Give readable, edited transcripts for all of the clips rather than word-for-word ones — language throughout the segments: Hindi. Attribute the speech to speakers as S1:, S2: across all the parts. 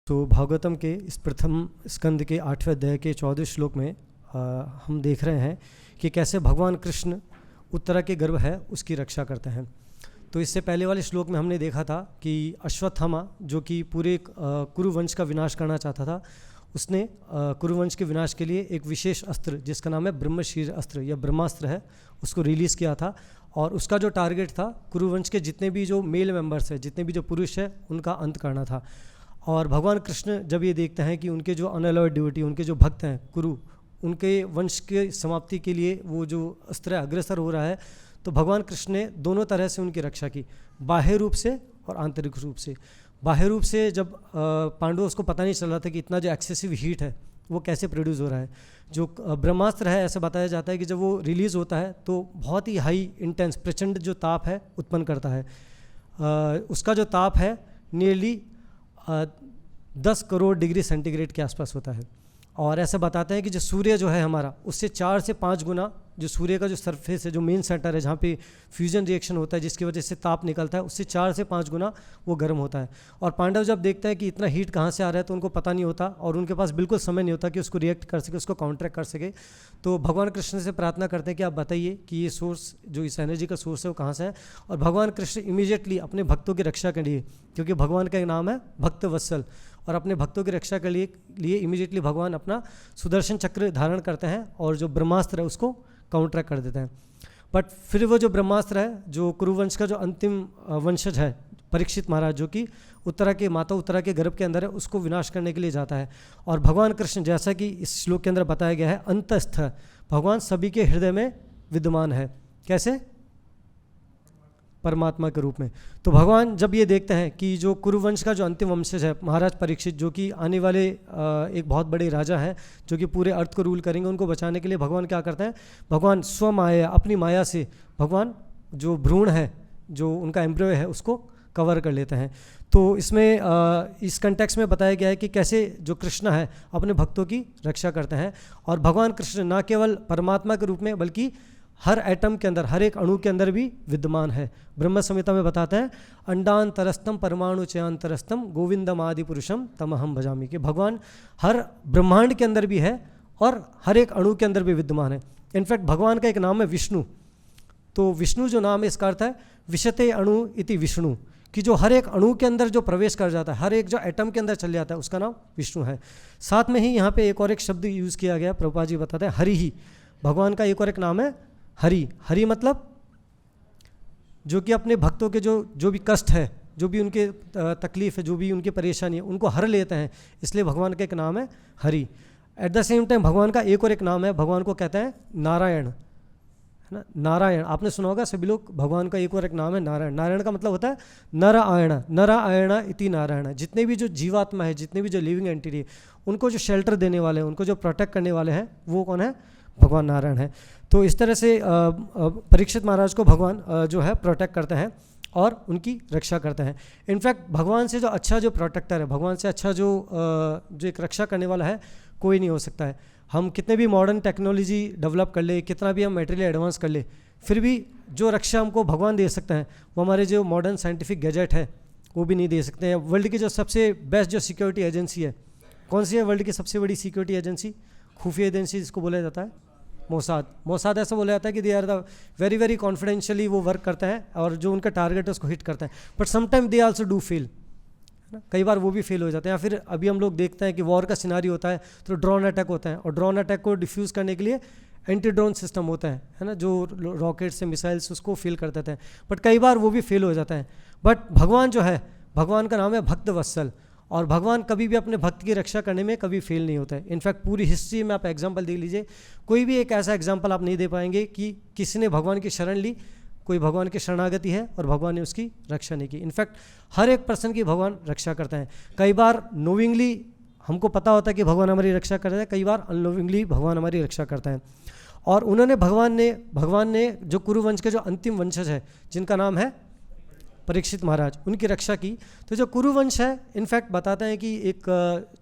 S1: तो भागवतम के इस प्रथम स्कंद के 8वें अध्याय के 14वें श्लोक में हम देख रहे हैं कि कैसे भगवान कृष्ण उत्तरा के गर्भ है उसकी रक्षा करते हैं। तो इससे पहले वाले श्लोक में हमने देखा था कि अश्वत्थामा जो कि पूरे कुरुवंश का विनाश करना चाहता था, उसने कुरुवंश के विनाश के लिए एक विशेष अस्त्र जिसका नाम है ब्रह्मशीर अस्त्र या ब्रह्मास्त्र है, उसको रिलीज़ किया था। और उसका जो टारगेट था कुरुवंश के जितने भी जो मेल मेंबर्स हैं, जितने भी जो पुरुष हैं, उनका अंत करना था। और भगवान कृष्ण जब ये देखते हैं कि उनके जो अनअलॉयड डिवोटी, उनके जो भक्त हैं कुरु, उनके वंश के समाप्ति के लिए वो जो अस्त्र अग्रसर हो रहा है, तो भगवान कृष्ण ने दोनों तरह से उनकी रक्षा की, बाह्य रूप से और आंतरिक रूप से। बाह्य रूप से जब पांडवों उसको पता नहीं चल रहा था कि इतना जो एक्सेसिव हीट है वो कैसे प्रोड्यूस हो रहा है। जो ब्रह्मास्त्र है, ऐसा बताया जाता है कि जब वो रिलीज़ होता है तो बहुत ही हाई इंटेंस प्रचंड जो ताप है उत्पन्न करता है। उसका जो ताप है नियरली 10 करोड़ डिग्री सेंटीग्रेड के आसपास होता है। और ऐसा बताते हैं कि जो सूर्य जो है हमारा, उससे 4 से 5 गुना जो सूर्य का जो सरफेस है, जो मेन सेंटर है जहाँ पे फ्यूजन रिएक्शन होता है जिसकी वजह से ताप निकलता है, उससे 4 से 5 गुना वो गर्म होता है। और पांडव जब देखते हैं कि इतना हीट कहाँ से आ रहा है तो उनको पता नहीं होता और उनके पास बिल्कुल समय नहीं होता कि उसको रिएक्ट कर सके, उसको काउंटर कर सके। तो भगवान कृष्ण से प्रार्थना करते हैं कि आप बताइए कि ये सोर्स, जो इस एनर्जी का सोर्स है वो कहाँ से है। और भगवान कृष्ण इमीडिएटली अपने भक्तों की रक्षा के लिए, क्योंकि भगवान का एक नाम है भक्त वत्सल, और अपने भक्तों की रक्षा के लिए इमीडिएटली भगवान अपना सुदर्शन चक्र धारण करते हैं और जो ब्रह्मास्त्र है उसको काउंटर कर देते हैं। बट फिर वो जो ब्रह्मास्त्र है, जो कुरुवंश का जो अंतिम वंशज है परीक्षित महाराज, जो कि उत्तरा के माता उत्तरा के गर्भ के अंदर है, उसको विनाश करने के लिए जाता है। और भगवान कृष्ण, जैसा कि इस श्लोक के अंदर बताया गया है, अंतस्थ, भगवान सभी के हृदय में विद्यमान है। कैसे? परमात्मा के रूप में। तो भगवान जब ये देखते हैं कि जो कुरुवंश का जो अंतिम वंशज है महाराज परीक्षित, जो कि आने वाले एक बहुत बड़े राजा हैं जो कि पूरे अर्थ को रूल करेंगे, उनको बचाने के लिए भगवान क्या करते हैं, भगवान स्वमाया, अपनी माया से भगवान जो भ्रूण है, जो उनका एम्ब्रियो है, उसको कवर कर लेते हैं। तो इसमें इस कंटेक्स्ट में बताया गया है कि कैसे जो कृष्ण है अपने भक्तों की रक्षा करते हैं। और भगवान कृष्ण न केवल परमात्मा के रूप में बल्कि हर एटम के अंदर, हर एक अणु के अंदर भी विद्यमान है। ब्रह्म संहिता में बताते हैं, अंडांतरस्तम परमाणु चयांतरस्तम गोविंदम आदि पुरुषम तमहम भजामि, कि भगवान हर ब्रह्मांड के अंदर भी है और हर एक अणु के अंदर भी विद्यमान है। इनफैक्ट भगवान का एक नाम है विष्णु। तो विष्णु जो नाम है, इसका अर्थ है विशते अणु इति विष्णु, कि जो हर एक अणु के अंदर जो प्रवेश कर जाता है, हर एक जो एटम के अंदर चल जाता है, उसका नाम विष्णु है। साथ में ही यहाँ पे एक और एक शब्द यूज़ किया गया, प्रभुपाद जी बताते हैं हरि ही, भगवान का एक और एक नाम है हरि। हरि मतलब जो कि अपने भक्तों के जो भी कष्ट है, जो भी उनके तकलीफ है, जो भी उनकी परेशानी है, उनको हर लेते हैं, इसलिए भगवान का एक नाम है Hari. At the same time भगवान का एक और एक नाम है, भगवान को कहते हैं नारायण, है ना। नारायण आपने सुना होगा सभी लोग, भगवान का एक और एक नाम है नारायण। नारायण का मतलब होता है नर आयण, नर आयण इति नारायण। जितने भी जो जीवात्मा है, जितने भी जो लिविंग एंटिटी, उनको जो शेल्टर देने वाले हैं, उनको जो प्रोटेक्ट करने वाले हैं, वो कौन है? भगवान नारायण है। तो इस तरह से परीक्षित महाराज को भगवान जो है प्रोटेक्ट करते हैं और उनकी रक्षा करते हैं। इनफैक्ट भगवान से जो अच्छा जो प्रोटेक्टर है, भगवान से अच्छा जो एक रक्षा करने वाला है, कोई नहीं हो सकता है। हम कितने भी मॉडर्न टेक्नोलॉजी डेवलप कर ले, कितना भी हम मटेरियल एडवांस कर ले, फिर भी जो रक्षा हमको भगवान दे सकते हैं वो हमारे जो मॉडर्न साइंटिफिक गैजेट है वो भी नहीं दे सकते हैं। वर्ल्ड की जो सबसे बेस्ट जो सिक्योरिटी एजेंसी है, कौन सी है वर्ल्ड की सबसे बड़ी सिक्योरिटी एजेंसी? खुफिया एजेंसी जिसको बोला जाता है मोसाद। मोसाद ऐसा बोला जाता है कि they are the very very confidentially वो वर्क करते हैं और जो उनका टारगेट है उसको हिट करते हैं। But sometime they also do fail, है ना, कई बार वो भी फेल हो जाते हैं। या फिर अभी हम लोग देखते हैं कि वॉर का सिनारी होता है तो ड्रोन अटैक होता है, और ड्रोन अटैक को डिफ्यूज़ करने के लिए एंटी ड्रोन सिस्टम होता है ना, जो रॉकेट से मिसाइल्स उसको फेल कर देते हैं। बट कई बार वो भी फेल हो जाता है। बट भगवान जो है, भगवान का नाम है भक्त वत्सल, और भगवान कभी भी अपने भक्त की रक्षा करने में कभी फेल नहीं होता है। इनफैक्ट पूरी हिस्ट्री में आप एग्जांपल देख लीजिए, कोई भी एक ऐसा एग्जांपल आप नहीं दे पाएंगे कि किसी ने भगवान की शरण ली, कोई भगवान की शरणागति है और भगवान ने उसकी रक्षा नहीं की। इनफैक्ट हर एक पर्सन की भगवान रक्षा करते हैं। कई बार नोविंगली हमको पता होता है कि भगवान हमारी रक्षा करते हैं, कई बार अननोविंगली भगवान हमारी रक्षा करता है। और उन्होंने भगवान ने जो कुरुवंश के जो अंतिम वंशज है, जिनका नाम है परीक्षित महाराज, उनकी रक्षा की। तो जो कुरुवंश है, इनफैक्ट बताते हैं कि एक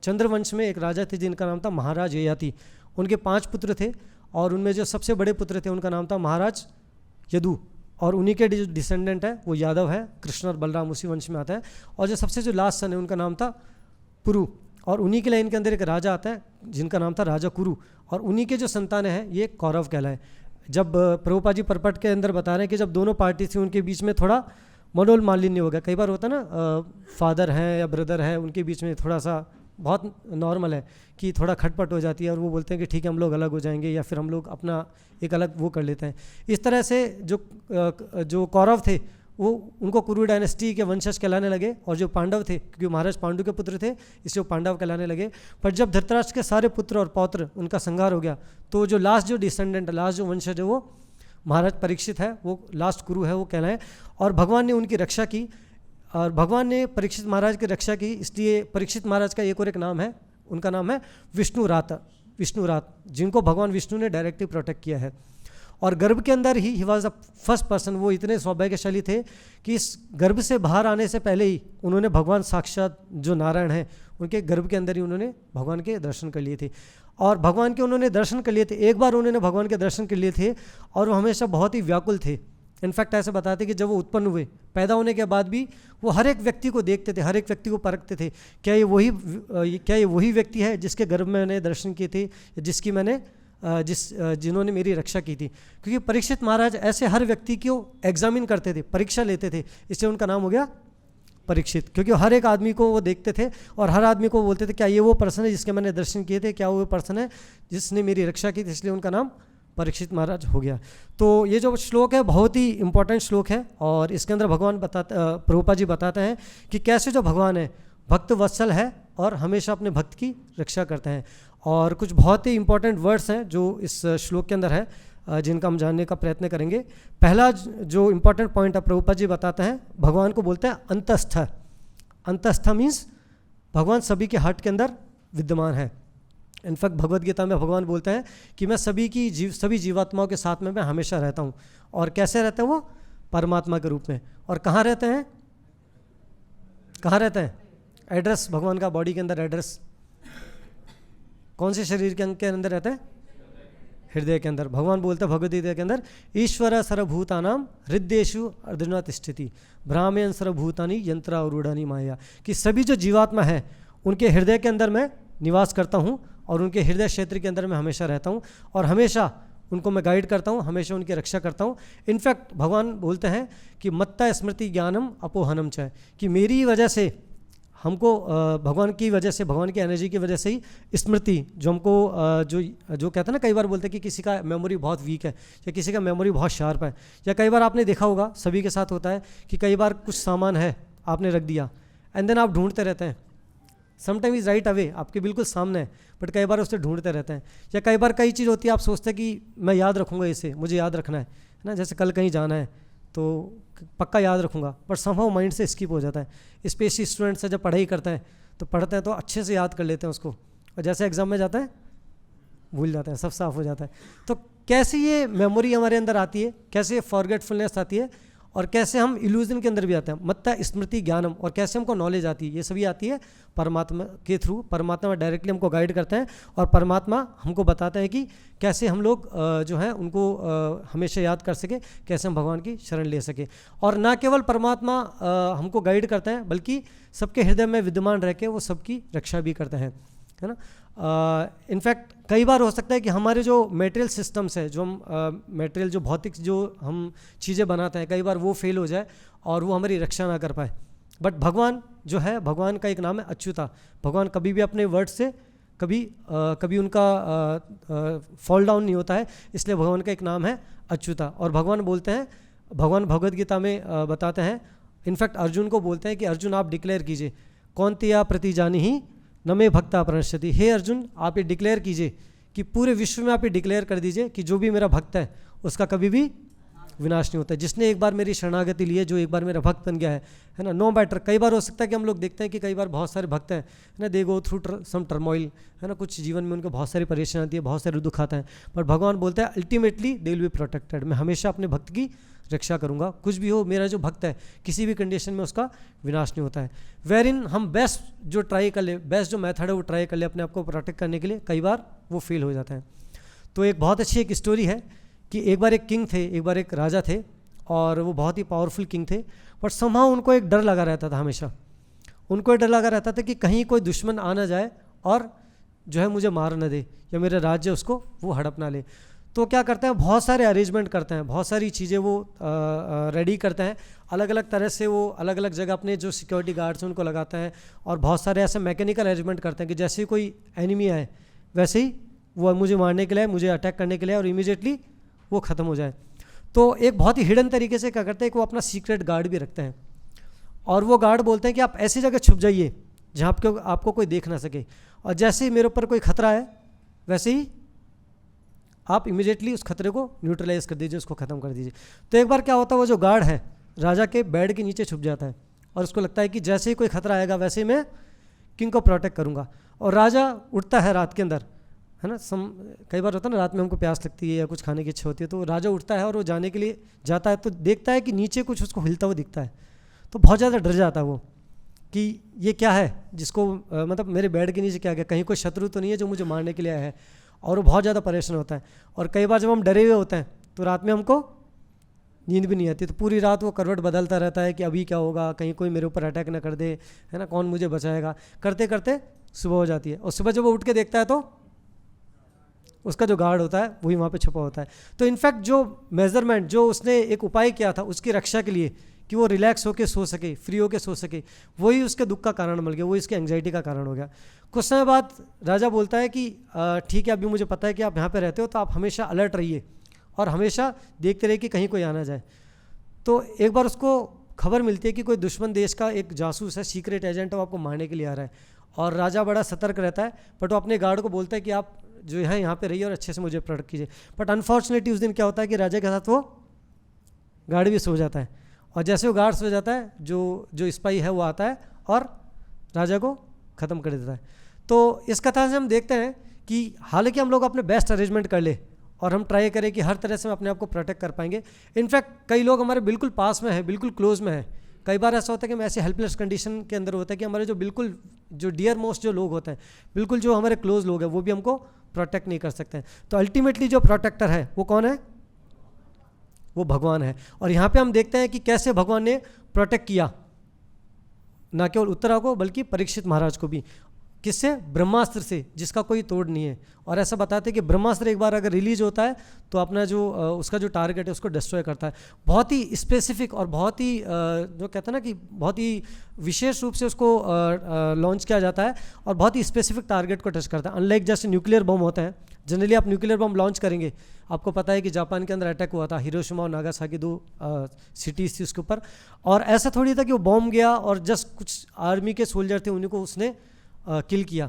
S1: चंद्रवंश में एक राजा थे जिनका नाम था महाराज ययाति। उनके 5 पुत्र थे और उनमें जो सबसे बड़े पुत्र थे उनका नाम था महाराज यदु, और उन्हीं के जो डिसेंडेंट है वो यादव है, कृष्ण और बलराम उसी वंश में आता है। और जो सबसे जो लास्ट सन है उनका नाम था कुरु, और उन्हीं के लाइन के अंदर एक राजा आता है जिनका नाम था राजा कुरु, और उन्हीं के जो संतान हैं ये कौरव कहलाए। जब प्रभुपाद जी परपट के अंदर बता रहे हैं कि जब दोनों पार्टी थी उनके बीच में थोड़ा मनोल मालिन्य हो गया। कई बार होता है ना, फादर हैं या ब्रदर हैं, उनके बीच में थोड़ा सा बहुत नॉर्मल है कि थोड़ा खटपट हो जाती है, और वो बोलते हैं कि ठीक है हम लोग अलग हो जाएंगे, या फिर हम लोग अपना एक अलग वो कर लेते हैं। इस तरह से जो कौरव थे वो उनको कुरु डायनेस्टी के वंशज कहलाने लगे, और जो पांडव थे, क्योंकि महाराज पांडु के पुत्र थे इसलिए वो पांडव कहलाने लगे। पर जब धृतराष्ट्र के सारे पुत्र और पौत्र उनका संहार हो गया, तो जो लास्ट जो डिसेंडेंट, लास्ट जो वंशज है वो महाराज परीक्षित है, वो लास्ट कुरु है, वो कहलाए। और भगवान ने उनकी रक्षा की, और भगवान ने परीक्षित महाराज की रक्षा की। इसलिए परीक्षित महाराज का एक और एक नाम है, उनका नाम है विष्णुरात, जिनको भगवान विष्णु ने डायरेक्टली प्रोटेक्ट किया है। और गर्भ के अंदर he was the first person, वो इतने सौभाग्यशाली थे कि इस गर्भ से बाहर आने से पहले ही उन्होंने भगवान साक्षात जो नारायण हैं उनके गर्भ के अंदर ही उन्होंने भगवान के दर्शन कर लिए थे। और भगवान के उन्होंने दर्शन कर लिए थे, एक बार उन्होंने भगवान के दर्शन कर लिए थे, और वो हमेशा बहुत ही व्याकुल थे। इनफैक्ट ऐसे बताते कि जब वो उत्पन्न हुए, पैदा होने के बाद भी वो हर एक व्यक्ति को देखते थे, हर एक व्यक्ति को परखते थे, क्या ये वही व्यक्ति है जिसके गर्भ में मैंने दर्शन किए थे, जिसकी मैंने जिन्होंने मेरी रक्षा की थी। क्योंकि परीक्षित महाराज ऐसे हर व्यक्ति को एग्जामिन करते थे, परीक्षा लेते थे, इसलिए उनका नाम हो गया परीक्षित। क्योंकि हर एक आदमी को वो देखते थे और हर आदमी को बोलते थे क्या ये वो पर्सन है जिसके मैंने दर्शन किए थे, क्या वो पर्सन है जिसने मेरी रक्षा की थी, इसलिए उनका नाम परीक्षित महाराज हो गया। तो ये जो श्लोक है बहुत ही इंपॉर्टेंट श्लोक है, और इसके अंदर भगवान प्रभुपाद जी बताते हैं कि कैसे जो भगवान है भक्त वत्सल है और हमेशा अपने भक्त की रक्षा करते हैं। और कुछ बहुत ही इंपॉर्टेंट वर्ड्स हैं जो इस श्लोक के अंदर है, जिनका हम जानने का प्रयत्न करेंगे। पहला जो इंपॉर्टेंट पॉइंट है प्रभुपाद जी बताते हैं, भगवान को बोलते हैं अंतस्थ। अंतस्थ मीन्स भगवान सभी के हार्ट के अंदर विद्यमान है। इनफैक्ट भगवद गीता में भगवान बोलते हैं कि मैं सभी जीवात्माओं के साथ में मैं हमेशा रहता हूँ। और कैसे रहते हैं वो? परमात्मा के रूप में। और कहाँ रहते हैं? कहाँ रहते हैं? एड्रेस, भगवान का बॉडी के अंदर एड्रेस कौन से शरीर के अंग के अंदर रहता है? हृदय के अंदर। भगवान बोलते हैं भगवद गीता के अंदर, ईश्वर सर्वभूतानाम हृदयेषु अर्जुन तिष्ठति भ्राम्यन् सर्वभूतानि यंत्रारूढ़ानि माया, कि सभी जो जीवात्मा है उनके हृदय के अंदर मैं निवास करता हूँ, और उनके हृदय क्षेत्र के अंदर मैं हमेशा रहता हूँ, और हमेशा उनको मैं गाइड करता हूँ, हमेशा उनकी रक्षा करता हूँ। इनफैक्ट भगवान बोलते हैं कि मत्ता स्मृति ज्ञानम अपोहनम च, कि मेरी वजह से हमको भगवान की वजह से, भगवान की एनर्जी की वजह से ही स्मृति जो हमको जो कहते हैं ना, कई बार बोलते हैं कि किसी का मेमोरी बहुत वीक है या किसी का मेमोरी बहुत शार्प है, या कई बार आपने देखा होगा, सभी के साथ होता है कि कई बार कुछ सामान है आपने रख दिया एंड देन आप ढूंढते रहते हैं। समटाइम इज़ राइट अवे, आपके बिल्कुल सामने है, बट कई बार उससे ढूंढते रहते हैं। या कई बार कई चीज़ होती है आप सोचते हैं कि मैं याद रखूँगा इसे, मुझे याद रखना है ना, जैसे कल कहीं जाना है तो पक्का याद रखूँगा, पर समहाउ माइंड से स्किप हो जाता है। स्पेशली स्टूडेंट्स से जब पढ़ाई करते हैं तो पढ़ते हैं तो अच्छे से याद कर लेते हैं उसको, और जैसे एग्जाम में जाता है भूल जाते हैं, सब साफ हो जाता है। तो कैसे ये मेमोरी हमारे अंदर आती है, कैसे ये फॉरगेटफुलनेस आती है, और कैसे हम इल्यूजन के अंदर भी आते हैं, मत्ता स्मृति ज्ञानम, और कैसे हमको नॉलेज आती है, ये सभी आती है परमात्मा के थ्रू। परमात्मा डायरेक्टली हमको गाइड करते हैं, और परमात्मा हमको बताते हैं कि कैसे हम लोग जो हैं उनको हमेशा याद कर सके, कैसे हम भगवान की शरण ले सके। और ना केवल परमात्मा हमको गाइड करते हैं, बल्कि सबके हृदय में विद्यमान रह के वो सबकी रक्षा भी करते हैं, है ना। इनफैक्ट कई बार हो सकता है कि हमारे जो मटेरियल सिस्टम्स है, जो हम मटेरियल जो भौतिक जो हम चीज़ें बनाते हैं, कई बार वो फेल हो जाए और वो हमारी रक्षा ना कर पाए। बट भगवान जो है, भगवान का एक नाम है अच्युता। भगवान कभी भी अपने वर्ड से कभी उनका फॉल डाउन नहीं होता है, इसलिए भगवान का एक नाम है अच्युता। और भगवान बोलते हैं, भगवान भगवद गीता में बताते हैं, इनफैक्ट अर्जुन को बोलते हैं कि अर्जुन आप डिक्लेयर कीजिए, कौन्तेया प्रतिजानी ही न मे भक्ता प्रणश्यति। हे अर्जुन, आप ये डिक्लेयर कीजिए कि पूरे विश्व में आप ये डिक्लेयर कर दीजिए कि जो भी मेरा भक्त है उसका कभी भी विनाश नहीं होता है। जिसने एक बार मेरी शरणागति ली है, जो एक बार मेरा भक्त बन गया है ना, नो मैटर। कई बार हो सकता है कि हम लोग देखते हैं कि कई बार बहुत सारे भक्त हैं, है ना, दे गो थ्रू सम टर्मोइल, है ना, कुछ जीवन में उनको बहुत सारी परेशानी आती है, बहुत सारे दुख आता है, पर भगवान बोलते हैं ultimately they will be protected. मैं हमेशा अपने भक्त की रक्षा करूंगा, कुछ भी हो, मेरा जो भक्त है किसी भी कंडीशन में उसका विनाश नहीं होता है। वेर इन हम बेस्ट जो ट्राई कर ले, बेस्ट जो मेथड है वो ट्राई कर ले अपने आप को प्रोटेक्ट करने के लिए, कई बार वो फेल हो जाता है। तो एक बहुत अच्छी एक स्टोरी है कि एक बार एक किंग थे, एक बार एक राजा थे, और वो बहुत ही पावरफुल किंग थे, बट समहाउ उनको एक डर लगा रहता था हमेशा। उनको ये डर लगा रहता था कि कहीं कोई दुश्मन आ ना जाए और जो है मुझे मार न दे या मेरे राज्य उसको वो हड़प ना ले। तो क्या करते हैं, बहुत सारे अरेंजमेंट करते हैं, बहुत सारी चीज़ें वो रेडी करते हैं, अलग अलग तरह से वो अलग अलग जगह अपने जो सिक्योरिटी गार्ड्स हैं उनको लगाते हैं, और बहुत सारे ऐसे मैकेनिकल अरेंजमेंट करते हैं कि जैसे ही कोई एनिमी आए वैसे ही वो मुझे मारने के लिए, मुझे अटैक करने के लिए, और इमीडिएटली वो ख़त्म हो जाए। तो एक बहुत ही हिडन तरीके से क्या करते हैं कि वो अपना सीक्रेट गार्ड भी रखते हैं, और वो गार्ड बोलते हैं कि आप ऐसी जगह छुप जाइए जहाँ आपको कोई देख ना सके, और जैसे ही मेरे ऊपर कोई खतरा है वैसे ही आप इमीडिएटली उस खतरे को न्यूट्रलाइज कर दीजिए, उसको ख़त्म कर दीजिए। तो एक बार क्या होता है, वो जो गार्ड है राजा के बेड के नीचे छुप जाता है, और उसको लगता है कि जैसे ही कोई खतरा आएगा वैसे ही मैं किंग को प्रोटेक्ट करूँगा। और राजा उठता है रात के अंदर, है ना, कई बार होता है ना, रात में हमको प्यास लगती है या कुछ खाने की इच्छा होती है, तो राजा उठता है और वो जाने के लिए जाता है, तो देखता है कि नीचे कुछ उसको हिलता हुआ दिखता है, तो बहुत ज़्यादा डर जाता है वो कि ये क्या है, जिसको मतलब मेरे बेड के नीचे क्या गया, कहीं कोई शत्रु तो नहीं है जो मुझे मारने के लिए आया है, और वो बहुत ज़्यादा परेशान होता है। और कई बार जब हम डरे हुए होते हैं तो रात में हमको नींद भी नहीं आती, तो पूरी रात वो करवट बदलता रहता है कि अभी क्या होगा, कहीं कोई मेरे ऊपर अटैक ना कर दे, है ना, कौन मुझे बचाएगा, करते करते सुबह हो जाती है, और सुबह जब वो उठ के देखता है तो उसका जो गार्ड होता है वही वहाँ पे छुपा होता है। तो इनफैक्ट जो मेजरमेंट, जो उसने एक उपाय किया था उसकी रक्षा के लिए कि वो रिलैक्स होके सो सके, फ्री होके सो सके, वही उसके दुख का कारण बन गया, वही इसके एंग्जाइटी का कारण हो गया। कुछ समय बाद राजा बोलता है कि ठीक है, अभी मुझे पता है कि आप यहाँ पे रहते हो, तो आप हमेशा अलर्ट रहिए और हमेशा देखते रहिए कि कहीं कोई आना जाए। तो एक बार उसको खबर मिलती है कि कोई दुश्मन देश का एक जासूस है, सीक्रेट एजेंट है, वो आपको मारने के लिए आ रहा है, और राजा बड़ा सतर्क रहता है, बट वो अपने गार्ड को बोलता है कि आप जो है यहाँ पे रहिए और अच्छे से मुझे प्रोटेक्ट कीजिए। बट अनफॉर्चुनेटली उस दिन क्या होता है कि राजा के साथ वो गार्ड भी सो जाता है, और जैसे वो गार्ड सो जाता है, जो स्पाई है वो आता है और राजा को ख़त्म कर देता है। तो इस कथा से हम देखते हैं कि हालांकि हम लोग अपने बेस्ट अरेंजमेंट कर ले और हम ट्राई करें कि हर तरह से हम अपने आप को प्रोटेक्ट कर पाएंगे। इनफैक्ट कई लोग हमारे बिल्कुल पास में है, बिल्कुल क्लोज में है, कई बार ऐसा होता है कि हम ऐसे हेल्पलेस कंडीशन के अंदर होता है कि हमारे जो बिल्कुल जो डियर मोस्ट जो लोग होते हैं, बिल्कुल जो हमारे क्लोज लोग हैं, वो भी हमको प्रोटेक्ट नहीं कर सकते हैं। तो अल्टीमेटली जो प्रोटेक्टर है वो कौन है, वो भगवान है। और यहाँ पे हम देखते हैं कि कैसे भगवान ने प्रोटेक्ट किया ना केवल उत्तरा को बल्कि परीक्षित महाराज को भी। किससे? ब्रह्मास्त्र से, जिसका कोई तोड़ नहीं है। और ऐसा बताते हैं कि ब्रह्मास्त्र एक बार अगर रिलीज होता है तो अपना जो उसका जो टारगेट है उसको डिस्ट्रॉय करता है। बहुत ही स्पेसिफिक और बहुत ही जो कहते हैं ना कि बहुत ही विशेष रूप से उसको लॉन्च किया जाता है और बहुत ही स्पेसिफिक टारगेट को टच करता है। अनलाइक जैसे न्यूक्लियर बम होते हैं, जनरली आप न्यूक्लियर बम लॉन्च करेंगे, आपको पता है कि जापान के अंदर अटैक हुआ था, हिरोशिमा और नागासाकी 2 सिटीज़ थी उसके ऊपर। और ऐसा थोड़ी था कि वो बॉम्ब गया और जस्ट कुछ आर्मी के सोल्जर थे उन्हीं को उसने किल किया।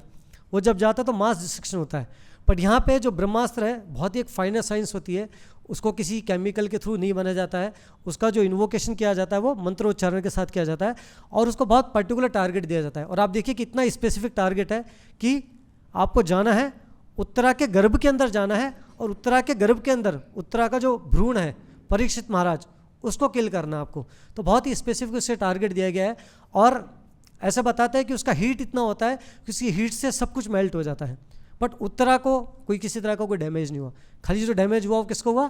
S1: वो जब जाता है तो मास डिस्ट्रक्शन होता है। बट यहाँ पे जो ब्रह्मास्त्र है बहुत ही एक फाइनर साइंस होती है, उसको किसी केमिकल के थ्रू नहीं बना जाता है, उसका जो इन्वोकेशन किया जाता है वो मंत्रोच्चारण के साथ किया जाता है और उसको बहुत पर्टिकुलर टारगेट दिया जाता है। और आप देखिए कितना स्पेसिफिक टारगेट है कि आपको जाना है उत्तरा के गर्भ के अंदर जाना है, और उत्तरा के गर्भ के अंदर उत्तरा का जो भ्रूण है परीक्षित महाराज उसको किल करना आपको। तो बहुत ही स्पेसिफिक उससे टारगेट दिया गया है। और ऐसा बताता है कि उसका हीट इतना होता है कि उसकी हीट से सब कुछ मेल्ट हो जाता है। बट उत्तरा को कोई किसी तरह का कोई डैमेज नहीं हुआ, खाली जो डैमेज हुआ वो किसको हुआ?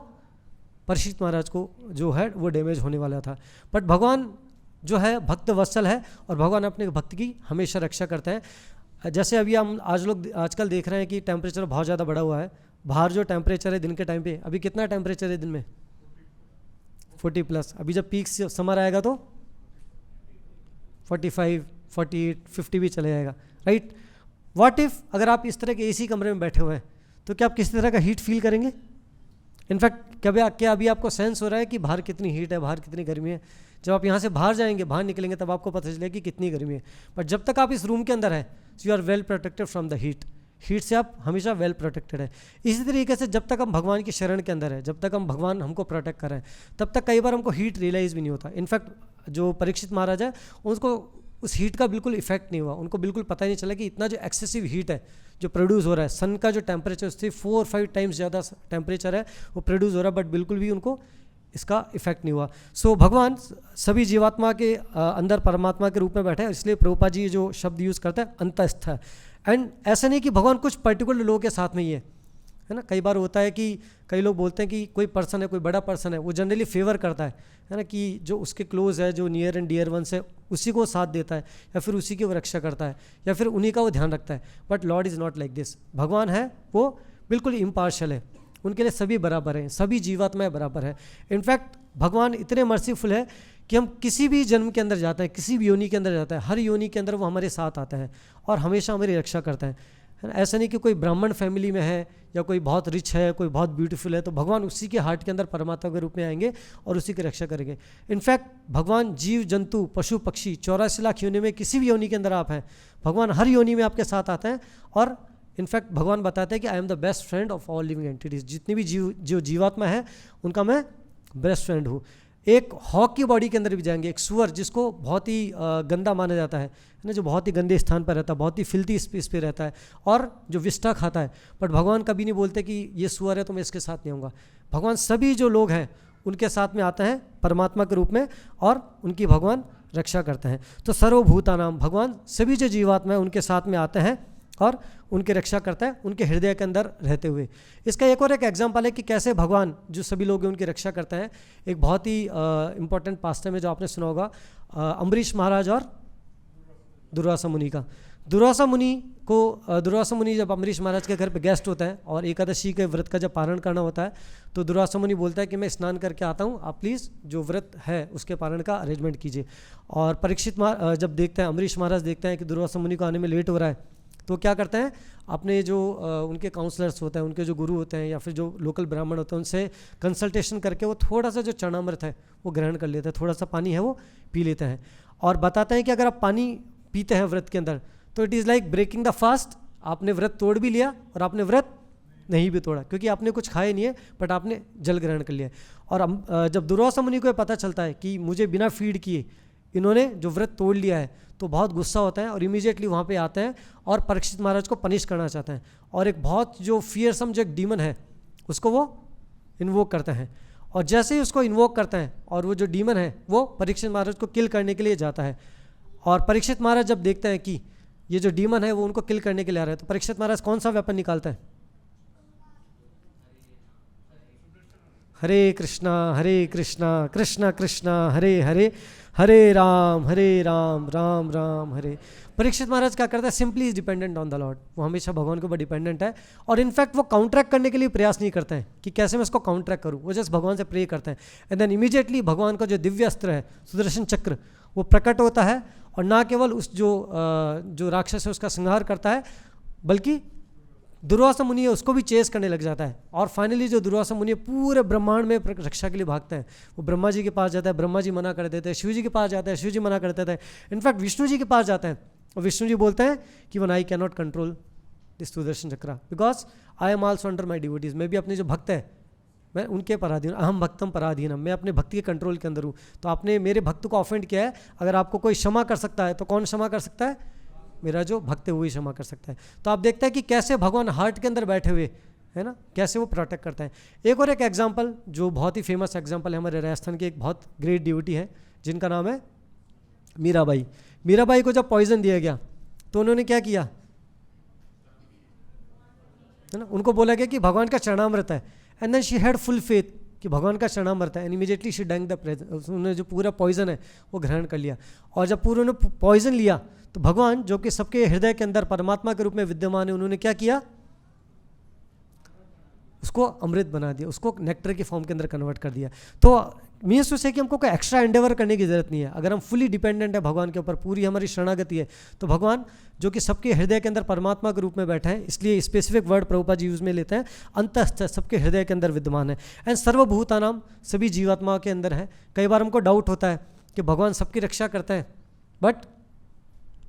S1: परीक्षित महाराज को जो है वो डैमेज होने वाला था। बट भगवान जो है भक्त वत्सल है और भगवान अपने भक्त की हमेशा रक्षा करते हैं। जैसे अभी हम आजकल देख रहे हैं कि टेम्परेचर बहुत ज़्यादा बढ़ा हुआ है। बाहर जो टेम्परेचर है दिन के टाइम पे, अभी कितना टेम्परेचर है दिन में? 40+। अभी जब पीक समर आएगा तो 45, 48, 50 भी चले जाएगा, राइट। व्हाट इफ़ अगर आप इस तरह के एसी कमरे में बैठे हुए हैं तो क्या आप किसी तरह का हीट फील करेंगे? इनफैक्ट क्या अभी आपको सेंस हो रहा है कि बाहर कितनी हीट है, बाहर कितनी गर्मी है? जब आप यहाँ से बाहर जाएंगे, बाहर निकलेंगे, तब आपको पता चलेगा कि कितनी गर्मी है। बट जब तक आप इस रूम के अंदर हैं, so you are well protected from the heat से आप हमेशा वेल प्रोटेक्टेड है। इसी तरीके से जब तक हम भगवान की शरण के अंदर है, जब तक हम भगवान हमको प्रोटेक्ट कर रहे हैं, तब तक कई बार हमको हीट रियलाइज़ भी नहीं होता। इनफैक्ट जो परीक्षित महाराज है उनको उस हीट का बिल्कुल इफेक्ट नहीं हुआ, उनको बिल्कुल पता ही नहीं चला कि इतना जो एक्सेसिव हीट है जो प्रोड्यूस हो रहा है, सन का जो टेम्परेचर उससे 4-5 टाइम्स ज़्यादा टेम्परेचर है वो प्रोड्यूस हो रहा है, बट बिल्कुल भी उनको इसका इफेक्ट नहीं हुआ। सो भगवान सभी जीवात्मा के अंदर परमात्मा के रूप में बैठे हैं, इसलिए प्रभुपाद जी जो शब्द यूज़ करते हैं अंतस्थ है। एंड ऐसा नहीं कि भगवान कुछ पर्टिकुलर लोगों के साथ में ही है, है ना। कई बार होता है कि कई लोग बोलते हैं कि कोई पर्सन है, कोई बड़ा पर्सन है, वो जनरली फेवर करता है ना, कि जो उसके क्लोज है, जो नियर एंड डियर वंस है, उसी को साथ देता है या फिर उसी की वो रक्षा करता है या फिर उन्हीं का वो ध्यान रखता है। But Lord is not like this. भगवान है वो बिल्कुल इम्पार्शियल है, उनके लिए सभी बराबर हैं, सभी जीवात्माएं बराबर है। इनफैक्ट भगवान इतने मर्सीफुल है कि हम किसी भी जन्म के अंदर जाते हैं, किसी भी योनि के अंदर जाता है, हर योनि के अंदर वो हमारे साथ आता है और हमेशा हमारी रक्षा करता है ना। ऐसा नहीं कि कोई ब्राह्मण फैमिली में है या कोई बहुत रिच है, कोई बहुत ब्यूटीफुल है, तो भगवान उसी के हार्ट के अंदर परमात्मा के रूप में आएंगे और उसी की रक्षा करेंगे। इनफैक्ट भगवान जीव जंतु पशु पक्षी 84 लाख योनि में किसी भी योनि के अंदर आप हैं, भगवान हर योनि में आपके साथ आते हैं। और इनफैक्ट भगवान बताते हैं कि I am the best friend of all living entities. जितनी भी जीवात्मा है उनका मैं बेस्ट फ्रेंड हूँ। एक हॉक की बॉडी के अंदर भी जाएंगे, एक सुअर जिसको बहुत ही गंदा माना जाता है ना, जो बहुत ही गंदे स्थान पर रहता है, बहुत ही फिल्थी स्पेस पे रहता है और जो विष्ठा खाता है, बट भगवान कभी नहीं बोलते कि ये सुअर है तो मैं इसके साथ नहीं आऊँगा। भगवान सभी जो लोग हैं उनके साथ में आते हैं परमात्मा के रूप में और उनकी भगवान रक्षा करते हैं। तो सर्वभूतानाम, भगवान सभी जो जीवात्मा है उनके साथ में आते हैं और उनकी रक्षा करता है उनके हृदय के अंदर रहते हुए। इसका एक एग्जाम्पल है कि कैसे भगवान जो सभी लोग हैं उनकी रक्षा करते हैं। एक बहुत ही इंपॉर्टेंट पास्ट में जो आपने सुना होगा, अम्बरीश महाराज और दुर्वासा मुनि का। दुर्वासा मुनि जब अम्बरीश महाराज के घर पे गेस्ट होता है और एकादशी के व्रत का जब पारण करना होता है, तो दुर्वासा मुनि बोलता है कि मैं स्नान करके आता हूँ, आप प्लीज़ जो व्रत है उसके पारण का अरेंजमेंट कीजिए। और परीक्षित जब देखते हैं, अम्बरीश महाराज देखते हैं कि दुर्वासा मुनि को आने में लेट हो रहा है, तो क्या करते हैं, अपने जो उनके काउंसलर्स होते हैं, उनके जो गुरु होते हैं या फिर जो लोकल ब्राह्मण होते हैं, उनसे कंसल्टेशन करके वो थोड़ा सा जो चरणामृत है वो ग्रहण कर लेते हैं, थोड़ा सा पानी है वो पी लेते हैं और बताते हैं कि अगर आप पानी पीते हैं व्रत के अंदर तो it is like breaking the fast. आपने व्रत तोड़ भी लिया और आपने व्रत नहीं भी तोड़ा, क्योंकि आपने कुछ खाया नहीं है बट आपने जल ग्रहण कर लिया। और जब दुर्वासा मुनि को पता चलता है कि मुझे बिना फीड किए इन्होंने जो व्रत तोड़ लिया है, तो बहुत गुस्सा होता है और इमीडिएटली वहाँ पे आते हैं और परीक्षित महाराज को पनिश करना चाहते हैं। और एक बहुत जो फियरसम जो एक डीमन है उसको वो इन्वोक करते हैं और जैसे ही उसको इन्वोक करते हैं और वो जो डीमन है वो परीक्षित महाराज को किल करने के लिए जाता है। और परीक्षित महाराज जब देखते हैं कि ये जो डीमन है वो उनको किल करने के लिए आ रहा है, तो परीक्षित महाराज कौन सा वेपन निकालता है? हरे कृष्णा कृष्ण कृष्ण हरे हरे, हरे राम राम राम हरे। परीक्षित महाराज क्या करता है? Simply is dependent on the Lord. वो हमेशा भगवान के ऊपर डिपेंडेंट है और इनफैक्ट वो काउंटरैक्ट करने के लिए प्रयास नहीं करते हैं कि कैसे मैं इसको काउंटरैक्ट करूँ, वो जस्ट भगवान से प्रे करते हैं। एंड देन इमीडिएटली भगवान का जो दिव्य अस्त्र है सुदर्शन चक्र वो प्रकट होता है और ना केवल उस जो राक्षस है उसका संहार करता है, बल्कि दुर्वासा मुनि है उसको भी चेस करने लग जाता है। और फाइनली जो दुर्वासा मुनि पूरे ब्रह्मांड में रक्षा के लिए भागते हैं, वो ब्रह्मा जी के पास जाता है, ब्रह्मा जी मना कर देते हैं, शिव जी के पास जाता है, शिव जी मना कर देते हैं, इनफैक्ट विष्णु जी के पास जाते हैं और विष्णु जी बोलते हैं कि one I can not control this Sudarshan chakra because I am also under my devotees. मैं भी अपने जो भक्त है मैं उनके पराधीन, अहम भक्तम पराधीनम, मैं अपने भक्ति के कंट्रोल के अंदर हूँ। तो आपने मेरे भक्त को ऑफेंड किया है, अगर आपको कोई क्षमा कर सकता है तो कौन क्षमा कर सकता है? मेरा जो भक्त है वही क्षमा कर सकता है। तो आप देखते हैं कि कैसे भगवान हार्ट के अंदर बैठे हुए है ना, कैसे वो प्रोटेक्ट करते हैं। एक एग्जाम्पल जो बहुत ही फेमस एग्जाम्पल है, हमारे राजस्थान की एक बहुत ग्रेट डिवोटी है जिनका नाम है मीराबाई। मीराबाई को जब पॉइजन दिया गया तो उन्होंने क्या किया है ना, उनको बोला गया कि भगवान का चरणामृत है, and then she had full faith कि भगवान का चरणामृत है, and immediately she drank the presence. उन्होंने जो पूरा पॉइजन है वो ग्रहण कर लिया और जब पूरे उन्होंने पॉइजन लिया तो भगवान जो कि सबके हृदय के अंदर परमात्मा के रूप में विद्यमान है, उन्होंने क्या किया? उसको अमृत बना दिया, उसको नेक्टर की फॉर्म के अंदर कन्वर्ट कर दिया। तो मीन्स टू से कि हमको कोई एक्स्ट्रा एंडेवर करने की जरूरत नहीं है। अगर हम फुली डिपेंडेंट है भगवान के ऊपर, पूरी हमारी शरणागति है, तो भगवान जो कि सबके हृदय के अंदर परमात्मा के रूप में बैठा है, इसलिए specific word Prabhupada ji use में लेते हैं, अंतस्थ सबके हृदय के अंदर विद्यमान है, एंड सर्वभूतानाम सभी जीवात्माओं के अंदर है। कई बार हमको डाउट होता है कि भगवान सबकी रक्षा करते हैं बट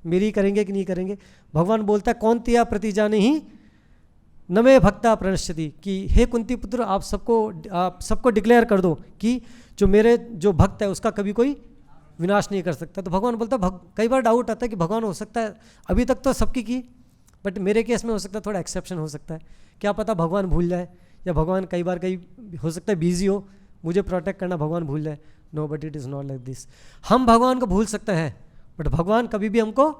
S1: मेरी करेंगे कि नहीं करेंगे? भगवान बोलता है कौन तिया प्रतिजाने ही न मे भक्ता प्रणश्यति, कि हे कुंती पुत्र आप सबको डिक्लेयर कर दो कि जो मेरे जो भक्त है उसका कभी कोई विनाश नहीं कर सकता। तो भगवान बोलता है, कई बार डाउट आता है कि भगवान हो सकता है अभी तक तो सबकी की, बट मेरे केस में हो सकता है थोड़ा एक्सेप्शन हो सकता है, क्या पता भगवान भूल जाए, या भगवान कई बार हो सकता है बिजी हो, मुझे प्रोटेक्ट करना भगवान भूल जाए। No, but it is not like this. हम भगवान को भूल सकते हैं बट भगवान कभी भी हमको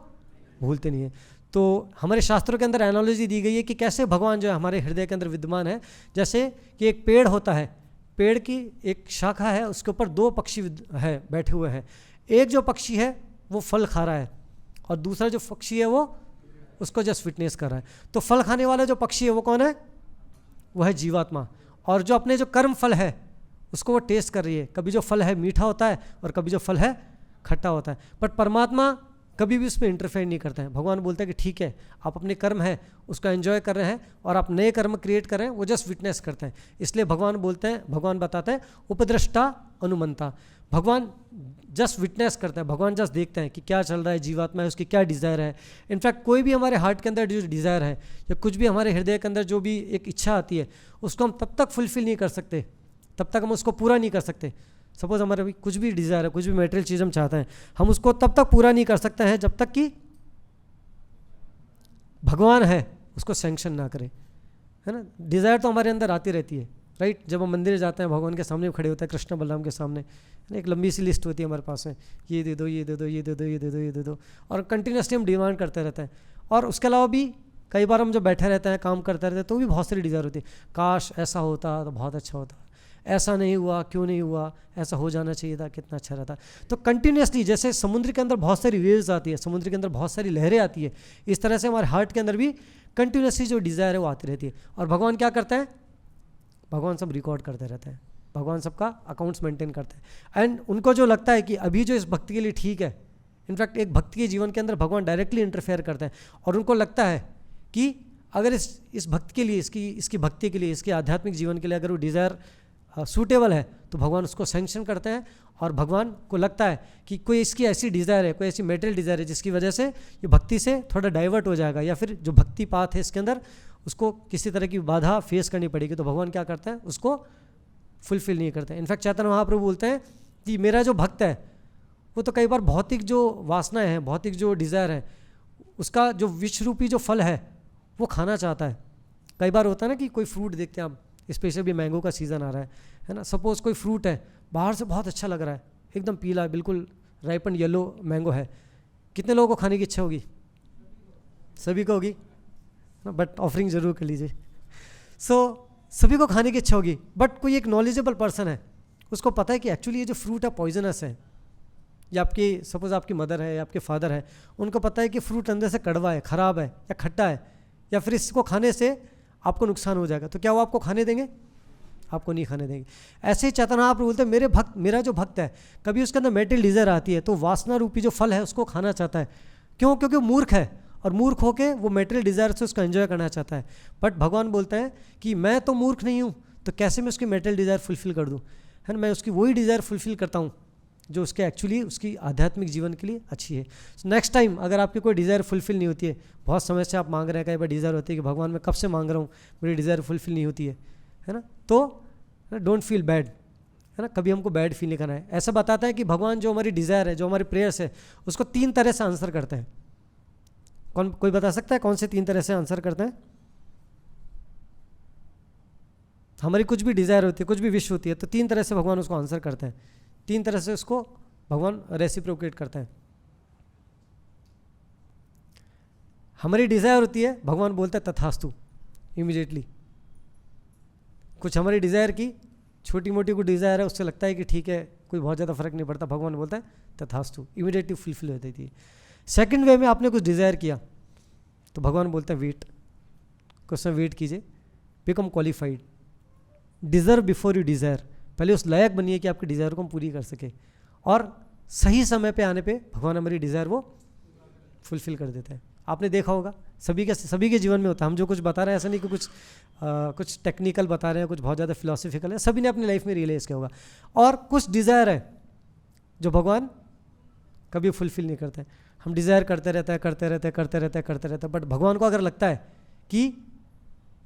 S1: भूलते नहीं है। तो हमारे शास्त्रों के अंदर एनालॉजी दी गई है कि कैसे भगवान जो है हमारे हृदय के अंदर विद्यमान है। जैसे कि एक पेड़ होता है, पेड़ की एक शाखा है, उसके ऊपर 2 पक्षी है बैठे हुए हैं। एक जो पक्षी है वो फल खा रहा है और दूसरा जो पक्षी है वो उसको जस्ट विटनेस कर रहा है। तो फल खाने वाला जो पक्षी है वो कौन है? वो है जीवात्मा। और जो अपने जो कर्म फल है उसको वो टेस्ट कर रही है। कभी जो फल है मीठा होता है और कभी जो फल है खट्टा होता है, बट परमात्मा कभी भी उसमें इंटरफेयर नहीं करता है। भगवान बोलता है कि ठीक है, आप अपने कर्म है उसका एंजॉय कर रहे हैं और आप नए कर्म क्रिएट कर रहे हैं, वो जस्ट विटनेस करते हैं। इसलिए भगवान बोलते हैं, भगवान बताते हैं उपद्रष्टा अनुमंता। भगवान जस्ट विटनेस करते हैं, भगवान जस्ट देखते हैं कि क्या चल रहा है, जीवात्मा है उसकी क्या डिज़ायर है। इनफैक्ट कोई भी हमारे हार्ट के अंदर जो डिज़ायर है या कुछ भी हमारे हृदय के अंदर जो भी एक इच्छा आती है उसको हम तब तक फुलफिल नहीं कर सकते, तब तक हम उसको पूरा नहीं कर सकते। सपोज हमारा भी कुछ भी डिज़ायर है, कुछ भी मटेरियल चीज़ हम चाहते हैं, हम उसको तब तक पूरा नहीं कर सकते हैं जब तक कि भगवान है उसको सैंक्शन ना करे, है ना। डिज़ायर तो हमारे अंदर आती रहती है, राइट। जब हम मंदिर जाते हैं भगवान के सामने खड़े होते हैं, कृष्ण बलराम के सामने, है ना, एक लंबी सी लिस्ट होती है हमारे पास में, ये दे दो, ये दे दो, ये दे दो, ये दे दो, ये दे दो, और कंटिन्यूसली हम डिमांड करते रहते हैं। और उसके अलावा भी कई बार हम जब बैठे रहते हैं, काम करते रहते हैं, तो भी बहुत सारी डिज़ायर होती है। काश ऐसा होता तो बहुत अच्छा होता, ऐसा नहीं हुआ, क्यों नहीं हुआ, ऐसा हो जाना चाहिए था, कितना अच्छा रहता। तो कंटिन्यूसली जैसे समुद्र के अंदर बहुत सारी वेव्स आती है, समुद्र के अंदर बहुत सारी लहरें आती है, इस तरह से हमारे हार्ट के अंदर भी कंटिन्यूसली जो डिज़ायर है वो आती रहती है। और भगवान क्या करते हैं? भगवान सब रिकॉर्ड करते रहते हैं, भगवान सबका अकाउंट्स मेंटेन करते हैं। एंड उनको जो लगता है कि अभी जो इस भक्ति के लिए ठीक है, इनफैक्ट एक भक्ति के जीवन के अंदर भगवान डायरेक्टली इंटरफेयर करते हैं और उनको लगता है कि अगर इस भक्ति के लिए, इसकी भक्ति के लिए, इसके आध्यात्मिक जीवन के लिए अगर वो डिज़ायर सूटेबल है तो भगवान उसको सैंक्शन करते हैं। और भगवान को लगता है कि कोई इसकी ऐसी डिज़ायर है, कोई ऐसी मेटेरियल डिज़ायर है जिसकी वजह से ये भक्ति से थोड़ा डाइवर्ट हो जाएगा, या फिर जो भक्ति पाथ है इसके अंदर उसको किसी तरह की बाधा फेस करनी पड़ेगी, तो भगवान क्या करता है? उसको फुलफिल नहीं करते। इनफैक्ट चैतन्य महाप्रभु बोलते हैं कि मेरा जो भक्त है वो तो कई बार भौतिक जो वासनाएं हैं, भौतिक जो डिज़ायर है, उसका जो विष रूपी जो फल है वो खाना चाहता है। कई बार होता है ना कि कोई फ्रूट देखते हैं आप, स्पेशली भी मैंगो का सीज़न आ रहा है ना, सपोज़ कोई फ्रूट है बाहर से बहुत अच्छा लग रहा है, एकदम पीला, बिल्कुल राइपन येलो मैंगो है, कितने लोगों को खाने की इच्छा होगी? सभी को होगी, बट ऑफरिंग ज़रूर कर लीजिए। सभी को खाने की इच्छा होगी, बट कोई एक नॉलेजेबल पर्सन है, उसको पता है कि एक्चुअली ये जो फ्रूट है पॉइजनस है, या आपकी सपोज़ आपकी मदर है या आपके फादर है, उनको पता है कि फ्रूट अंदर से कड़वा है, ख़राब है या खट्टा है, या फिर इसको खाने से आपको नुकसान हो जाएगा, तो क्या वो आपको खाने देंगे? आपको नहीं खाने देंगे। ऐसे ही चैतन्य महाप्रभु बोलते हैं मेरा जो भक्त है, कभी उसके अंदर मेटेरियल डिज़ायर आती है तो वासना रूपी जो फल है उसको खाना चाहता है। क्यों? क्योंकि वो मूर्ख है और मूर्ख होके वो मेटेरियल डिज़ायर से उसका एंजॉय करना चाहता है। बट भगवान बोलते हैं कि मैं तो मूर्ख नहीं हूँ, तो कैसे मैं उसकी मेटेरियल डिज़ायर फुलफिल कर दूँ, है ना। मैं उसकी वही डिज़ायर फुलफिल करता हूँ जो उसके एक्चुअली उसकी आध्यात्मिक जीवन के लिए अच्छी है। नेक्स्ट टाइम अगर आपकी कोई डिज़ायर फुलफिल नहीं होती है, बहुत समय से आप मांग रहे हैं, कई बार डिज़ायर होती है कि भगवान मैं कब से मांग रहा हूँ, मेरी डिज़ायर फुलफिल नहीं होती है ना, तो डोंट फील बैड, है ना, कभी हमको बैड फील नहीं करना है। ऐसा बताता है कि भगवान जो हमारी डिज़ायर है, जो हमारी प्रेयर्स है, उसको 3 तरह से आंसर करते हैं। कोई बता सकता है कौन से 3 तरह से आंसर करते हैं? हमारी कुछ भी डिज़ायर होती है, कुछ भी विश होती है, तो 3 तरह से भगवान उसको आंसर करते हैं, 3 तरह से उसको भगवान रेसिप्रोकेट करते हैं। हमारी डिज़ायर होती है, भगवान बोलते हैं तथास्तु इमीडिएटली। कुछ हमारी डिज़ायर की छोटी मोटी कोई डिज़ायर है, उससे लगता है कि ठीक है कोई बहुत ज़्यादा फर्क नहीं पड़ता, भगवान बोलता है तथास्तु, इमीडिएटली फुलफिल होती थी। सेकंड वे में आपने कुछ डिज़ायर किया तो भगवान बोलते हैं वेट, कुछ समय वेट कीजिए, become qualified, deserve before you desire, पहले उस लायक बनिए कि आपकी डिज़ायर को हम पूरी कर सके, और सही समय पे आने पे भगवान हमारी डिज़ायर वो फुलफिल कर देते हैं। आपने देखा होगा सभी के जीवन में होता है। हम जो कुछ बता रहे हैं ऐसा नहीं कि कुछ टेक्निकल बता रहे हैं, कुछ बहुत ज़्यादा फिलोसफिकल है, सभी ने अपनी लाइफ में रियलाइज़ किया होगा। और कुछ डिज़ायर है जो भगवान कभी फुलफिल नहीं करते। हम डिज़ायर करते रहते हैं, बट भगवान को अगर लगता है कि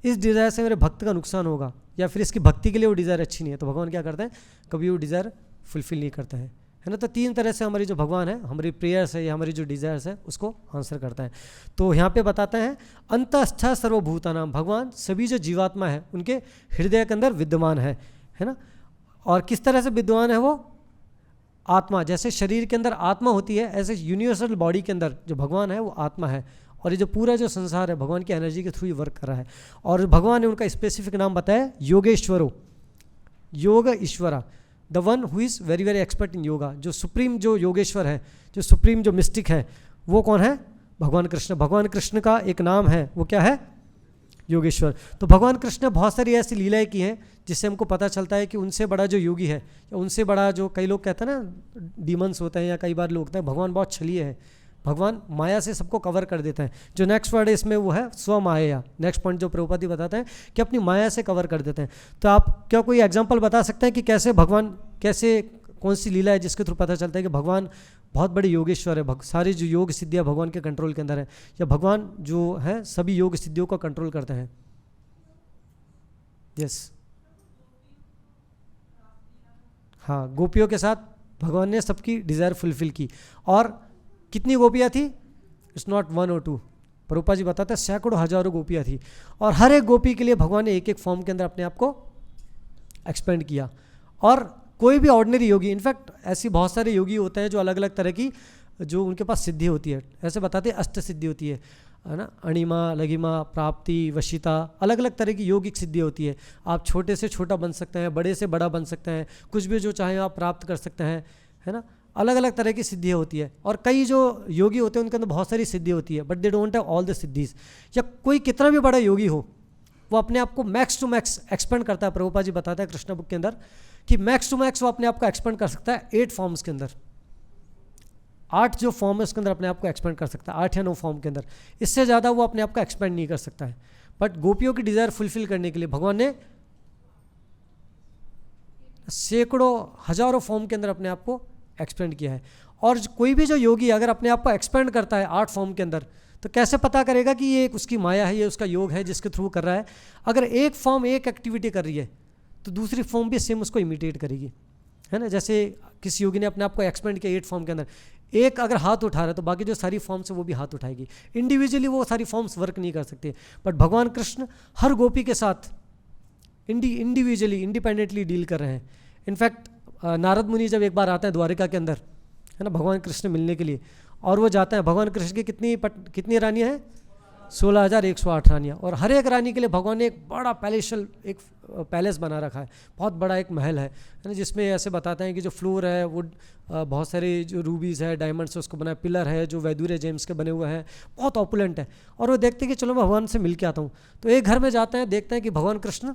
S1: इस डिज़ायर से मेरे भक्त का नुकसान होगा या फिर इसकी भक्ति के लिए वो डिज़ायर अच्छी नहीं है, तो भगवान क्या करते हैं? कभी वो डिज़ायर फुलफिल नहीं करते हैं, है ना। तो 3 तरह से हमारी जो भगवान है, हमारी प्रेयर्स है या हमारी जो डिज़ायर्स है उसको आंसर करता है। तो यहाँ पे बताते हैं अंतस्थ सर्वभूतानां, भगवान सभी जो जीवात्मा है उनके हृदय के अंदर विद्यमान है ना। और किस तरह से विद्यमान है वो? आत्मा, जैसे शरीर के अंदर आत्मा होती है, ऐसे यूनिवर्सल बॉडी के अंदर जो भगवान है वो आत्मा है, और ये जो पूरा जो संसार है भगवान की एनर्जी के थ्रू ही वर्क कर रहा है। और भगवान ने उनका स्पेसिफिक नाम बताया योगेश्वरो, योग ईश्वरा, the one who is very very expert in yoga. जो सुप्रीम जो योगेश्वर है, जो सुप्रीम जो मिस्टिक है, वो कौन है? भगवान कृष्ण। भगवान कृष्ण का एक नाम है, वो क्या है? योगेश्वर। तो भगवान कृष्ण ने बहुत सारी ऐसी लीलाएं की हैं जिससे हमको पता चलता है कि उनसे बड़ा जो योगी है, या उनसे बड़ा जो कई लोग कहते हैं ना डीमंस होते हैं, या कई बार लोग कहते हैं भगवान बहुत छलीय है, भगवान माया से सबको कवर कर देता है। जो नेक्स्ट वर्ड है इसमें वो है स्वमाया। नेक्स्ट पॉइंट जो प्रभुपाद जी बताते हैं कि अपनी माया से कवर कर देते हैं। तो आप क्या कोई एग्जांपल बता सकते हैं कि कैसे भगवान, कैसे कौन सी लीला है जिसके थ्रू पता चलता है कि भगवान बहुत बड़े योगेश्वर है, सारी जो योग सिद्धियाँ भगवान के कंट्रोल के अंदर है, या भगवान जो है सभी योग सिद्धियों को कंट्रोल करते हैं? यस, हाँ, गोपियों के साथ भगवान ने सबकी डिज़ायर फुलफिल की। और कितनी गोपियाँ थी? इट्स नॉट 1 और 2, प्रभुपाद जी बताते हैं सैकड़ों हजारों गोपियाँ थी, और हर एक गोपी के लिए भगवान ने एक एक फॉर्म के अंदर अपने आप को एक्सपेंड किया। और कोई भी ऑर्डिनरी योगी, इनफैक्ट ऐसी बहुत सारे योगी होते हैं जो अलग अलग तरह की जो उनके पास सिद्धि होती है, ऐसे बताते हैं अष्ट सिद्धि होती है ना, अणिमा, लघिमा, प्राप्ति, वशिता, अलग अलग तरह की योगिक सिद्धि होती है। आप छोटे से छोटा बन सकते हैं, बड़े से बड़ा बन सकते हैं, कुछ भी जो चाहें आप प्राप्त कर सकते हैं, है ना। अलग अलग तरह की सिद्धियाँ होती है। और कई जो योगी होते हैं उनके अंदर बहुत सारी सिद्धि होती है, but they don't have all the siddhis. या कोई कितना भी बड़ा योगी हो, वो अपने आप को मैक्स टू मैक्स एक्सपेंड करता है। प्रभुपाद जी बताते हैं कृष्ण बुक के अंदर कि मैक्स टू मैक्स वो अपने आप को एक्सपेंड कर सकता है 8 फॉर्म्स के अंदर। 8 जो फॉर्म है उसके अंदर अपने आप को एक्सपेंड कर सकता है, 8 या 9 फॉर्म के अंदर। इससे ज़्यादा वो अपने आप को एक्सपेंड नहीं कर सकता है। बट गोपियों की डिज़ायर फुलफिल करने के लिए भगवान ने सैकड़ों हजारों फॉर्म के अंदर अपने आप को एक्सपेंड किया है। और कोई भी जो योगी अगर अपने आप को एक्सपेंड करता है 8 फॉर्म के अंदर, तो कैसे पता करेगा कि ये उसकी माया है, ये उसका योग है जिसके थ्रू कर रहा है? अगर एक फॉर्म एक एक्टिविटी कर रही है तो दूसरी फॉर्म भी सेम उसको इमिटेट करेगी, है ना। जैसे किसी योगी ने अपने आप को एक्सपेंड किया 8 फॉर्म के अंदर, एक अगर हाथ उठा रहा है तो बाकी जो सारी फॉर्म्स है वो भी हाथ उठाएगी। इंडिविजुअली वो सारी फॉर्म्स वर्क नहीं कर सकती, बट भगवान कृष्ण हर गोपी के साथ इंडिविजुअली इंडिपेंडेंटली डील कर रहे हैं। इनफैक्ट नारद मुनि जब एक बार आते हैं द्वारिका के अंदर, है ना, भगवान कृष्ण मिलने के लिए, और वो जाते हैं, भगवान कृष्ण की कितनी रानियाँ हैं? 16,108 रानियाँ। और हर एक रानी के लिए भगवान ने एक बड़ा पैलेशल एक पैलेस बना रखा है, बहुत बड़ा एक महल है ना, जिसमें ऐसे बताते हैं कि जो फ्लोर है वो बहुत सारे जो रूबीज़ है, डायमंड से उसको बनाया, पिलर है जो वैदुर्य जेम्स के बने हुए हैं, बहुत ऑपुलेंट है। और वो देखते हैं कि चलो मैं भगवान से मिल के आता हूँ। तो एक घर में जाते हैं, देखते हैं कि भगवान कृष्ण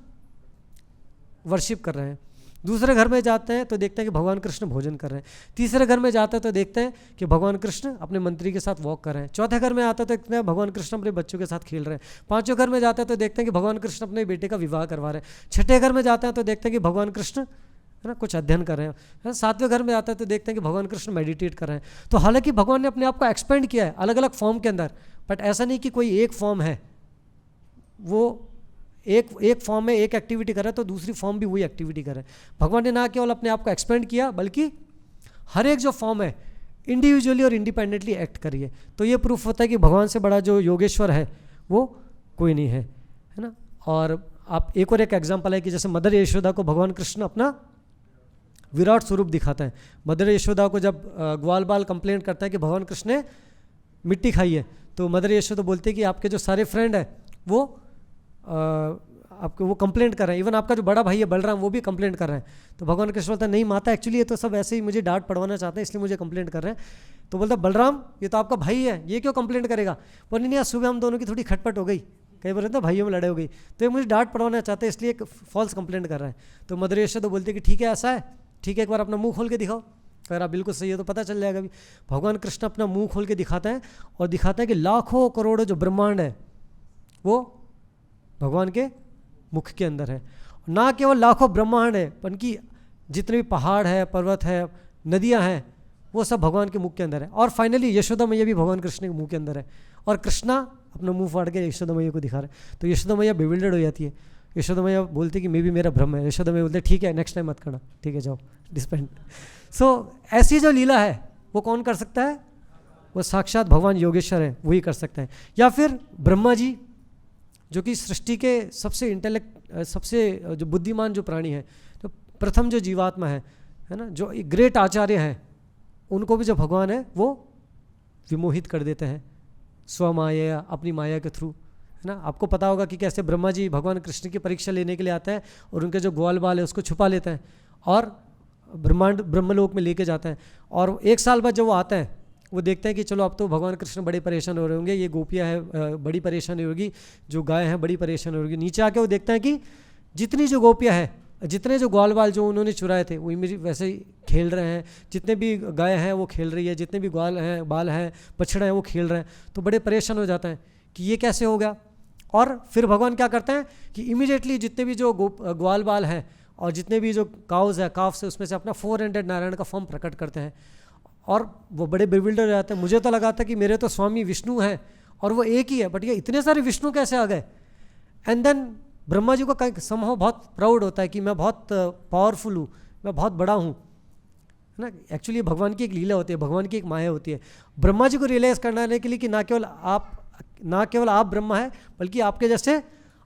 S1: वर्शिप कर रहे हैं। दूसरे घर में जाते हैं तो देखते हैं कि भगवान कृष्ण भोजन कर रहे हैं। तीसरे घर में जाते हैं तो देखते हैं कि भगवान कृष्ण अपने मंत्री के साथ वॉक कर रहे हैं। चौथे घर में आते हैं तो देखते हैं भगवान कृष्ण अपने बच्चों के साथ खेल रहे हैं। पांचवें घर में जाते हैं तो देखते हैं कि भगवान कृष्ण अपने बेटे का विवाह करवा रहे हैं। छठे घर में जाते हैं तो देखते हैं कि भगवान कृष्ण, है ना, कुछ अध्ययन कर रहे हैं। सातवें घर में आते हैं तो देखते हैं कि भगवान कृष्ण मेडिटेट कर रहे हैं। तो हालांकि भगवान ने अपने आप को एक्सपेंड किया है अलग अलग फॉर्म के अंदर, बट ऐसा नहीं कि कोई एक फॉर्म है वो एक फॉर्म में एक एक्टिविटी कर रहा है तो दूसरी फॉर्म भी वही एक्टिविटी कर रहा है। भगवान ने ना केवल अपने आप को एक्सपेंड किया, बल्कि हर एक जो फॉर्म है इंडिविजुअली और इंडिपेंडेंटली एक्ट करी है। तो ये प्रूफ होता है कि भगवान से बड़ा जो योगेश्वर है वो कोई नहीं है, है ना। और आप एक और एक एग्जाम्पल है कि जैसे मदर यशोदा को भगवान कृष्ण अपना विराट स्वरूप दिखाता है। मदर यशोदा को जब ग्वाल बाल कंप्लेंट करता है कि भगवान कृष्ण ने मिट्टी खाई है, तो मदर यशोदा बोलती है कि आपके जो सारे फ्रेंड हैं वो आपको वो कंप्लेंट कर रहे हैं, इवन आपका जो बड़ा भाई है बलराम वो भी कंप्लेंट कर रहे हैं। तो भगवान कृष्ण बोलता है नहीं माता, एक्चुअली ये तो सब ऐसे ही मुझे डांट पड़वाना चाहते हैं इसलिए मुझे कंप्लेंट कर रहे हैं। तो बोलता बलराम ये तो आपका भाई है, ये क्यों कंप्लेंट करेगा? बोले नहीं, आज सुबह हम दोनों की थोड़ी खटपट हो गई, कई बार ना भाइयों में लड़ाई हो गई, तो ये मुझे डांट पड़वाना चाहते हैं इसलिए एक फॉल्स कंप्लेंट कर रहे हैं। तो मदर यशोदा तो बोलती है कि ठीक है ऐसा है, ठीक है एक बार अपना मुँह खोल के दिखाओ। अगर आप बिल्कुल सही है तो पता चल जाएगा। अभी भगवान कृष्ण अपना मुँह खोल के दिखाते हैं और दिखाते हैं कि लाखों करोड़ों जो ब्रह्मांड है वो भगवान के मुख के अंदर है। ना केवल लाखों ब्रह्मांड है, बल्कि जितने भी पहाड़ है, पर्वत है, नदियां हैं, वो सब भगवान के मुख के अंदर है। और फाइनली यशोदा मैया भी भगवान कृष्ण के मुंह के अंदर है, और कृष्णा अपना मुंह फाड़ के यशोदा मैया को दिखा रहे हैं। तो यशोदा मैया बिविल्डर्ड हो जाती है। यशोदा मैया बोलती है कि मे भी मेरा भ्रम है। यशोदा मैया बोलते हैं ठीक है नेक्स्ट टाइम मत करना, ठीक है जाओ डिस्पेंड। सो ऐसी जो लीला है वो कौन कर सकता है? वो साक्षात भगवान योगेश्वर है, वही कर सकते हैं। या फिर ब्रह्मा जी जो कि सृष्टि के सबसे जो बुद्धिमान जो प्राणी है, तो प्रथम जो जीवात्मा है ना, जो ग्रेट आचार्य हैं, उनको भी जो भगवान है वो विमोहित कर देते हैं स्वमाया, अपनी माया के थ्रू, है ना। आपको पता होगा कि कैसे ब्रह्मा जी भगवान कृष्ण की परीक्षा लेने के लिए आते हैं और उनके जो ग्वाल बाल है उसको छुपा लेते हैं और ब्रह्मलोक में लेके जाते हैं। और 1 साल बाद जब वो आते हैं, वो देखते हैं कि चलो अब तो भगवान कृष्ण बड़े परेशान हो रहे होंगे, ये गोपियाँ है बड़ी परेशानी होगी, जो गाय हैं बड़ी परेशान होगी। नीचे आके वो देखते हैं कि जितनी जो गोपियाँ हैं, जितने जो ग्वाल बाल जो उन्होंने चुराए थे वो मेरी वैसे ही खेल रहे हैं, जितने भी गाय हैं वो खेल रही है, जितने भी ग्वाल हैं बाल हैं बछड़े हैं वो खेल रहे हैं। तो बड़े परेशान हो जाते हैं कि ये कैसे हो गया। और फिर भगवान क्या करते हैं कि इमीडिएटली जितने भी जो ग्वाल बाल हैं और जितने भी जो काउज है काफ से उसमें से अपना 400 नारायण का फॉर्म प्रकट करते हैं। और वो बड़े बिल्डर हो जाते हैं। मुझे तो लगा था कि मेरे तो स्वामी विष्णु हैं और वो एक ही है, बट ये इतने सारे विष्णु कैसे आ गए। एंड देन ब्रह्मा जी को समहाउ बहुत प्राउड होता है कि मैं बहुत पावरफुल हूँ, मैं बहुत बड़ा हूँ, है ना। एक्चुअली भगवान की एक लीला होती है, भगवान की एक माया होती है। ब्रह्मा जी को रियलाइज़ करने के लिए कि ना केवल आप ब्रह्मा है, बल्कि आपके जैसे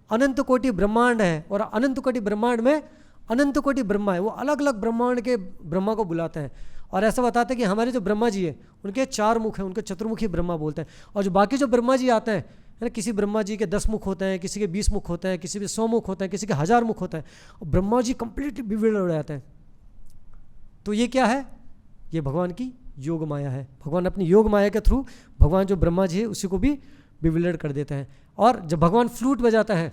S1: अनंत कोटि ब्रह्मांड है और अनंत कोटि ब्रह्मांड में अनंत कोटि ब्रह्मा है। वो अलग अलग ब्रह्मांड के ब्रह्मा को बुलाते हैं और ऐसा बताते हैं कि हमारे जो ब्रह्मा जी है उनके 4 मुख हैं, उनके चतुर्मुखी ब्रह्मा बोलते हैं। और जो बाकी जो ब्रह्मा जी आते हैं, है ना, किसी ब्रह्मा जी के 10 मुख होते हैं, किसी के 20 मुख होते हैं, किसी के 100 मुख होते हैं, किसी के 1000 मुख होते हैं। और ब्रह्मा जी कंप्लीटली बिगड़ हो जाते हैं। तो ये क्या है, ये भगवान की योग माया है। भगवान अपनी योग माया के थ्रू भगवान जो ब्रह्मा जी है उसी को भी बिविलड कर देते हैं। और जब भगवान फ्लूट बजाता है,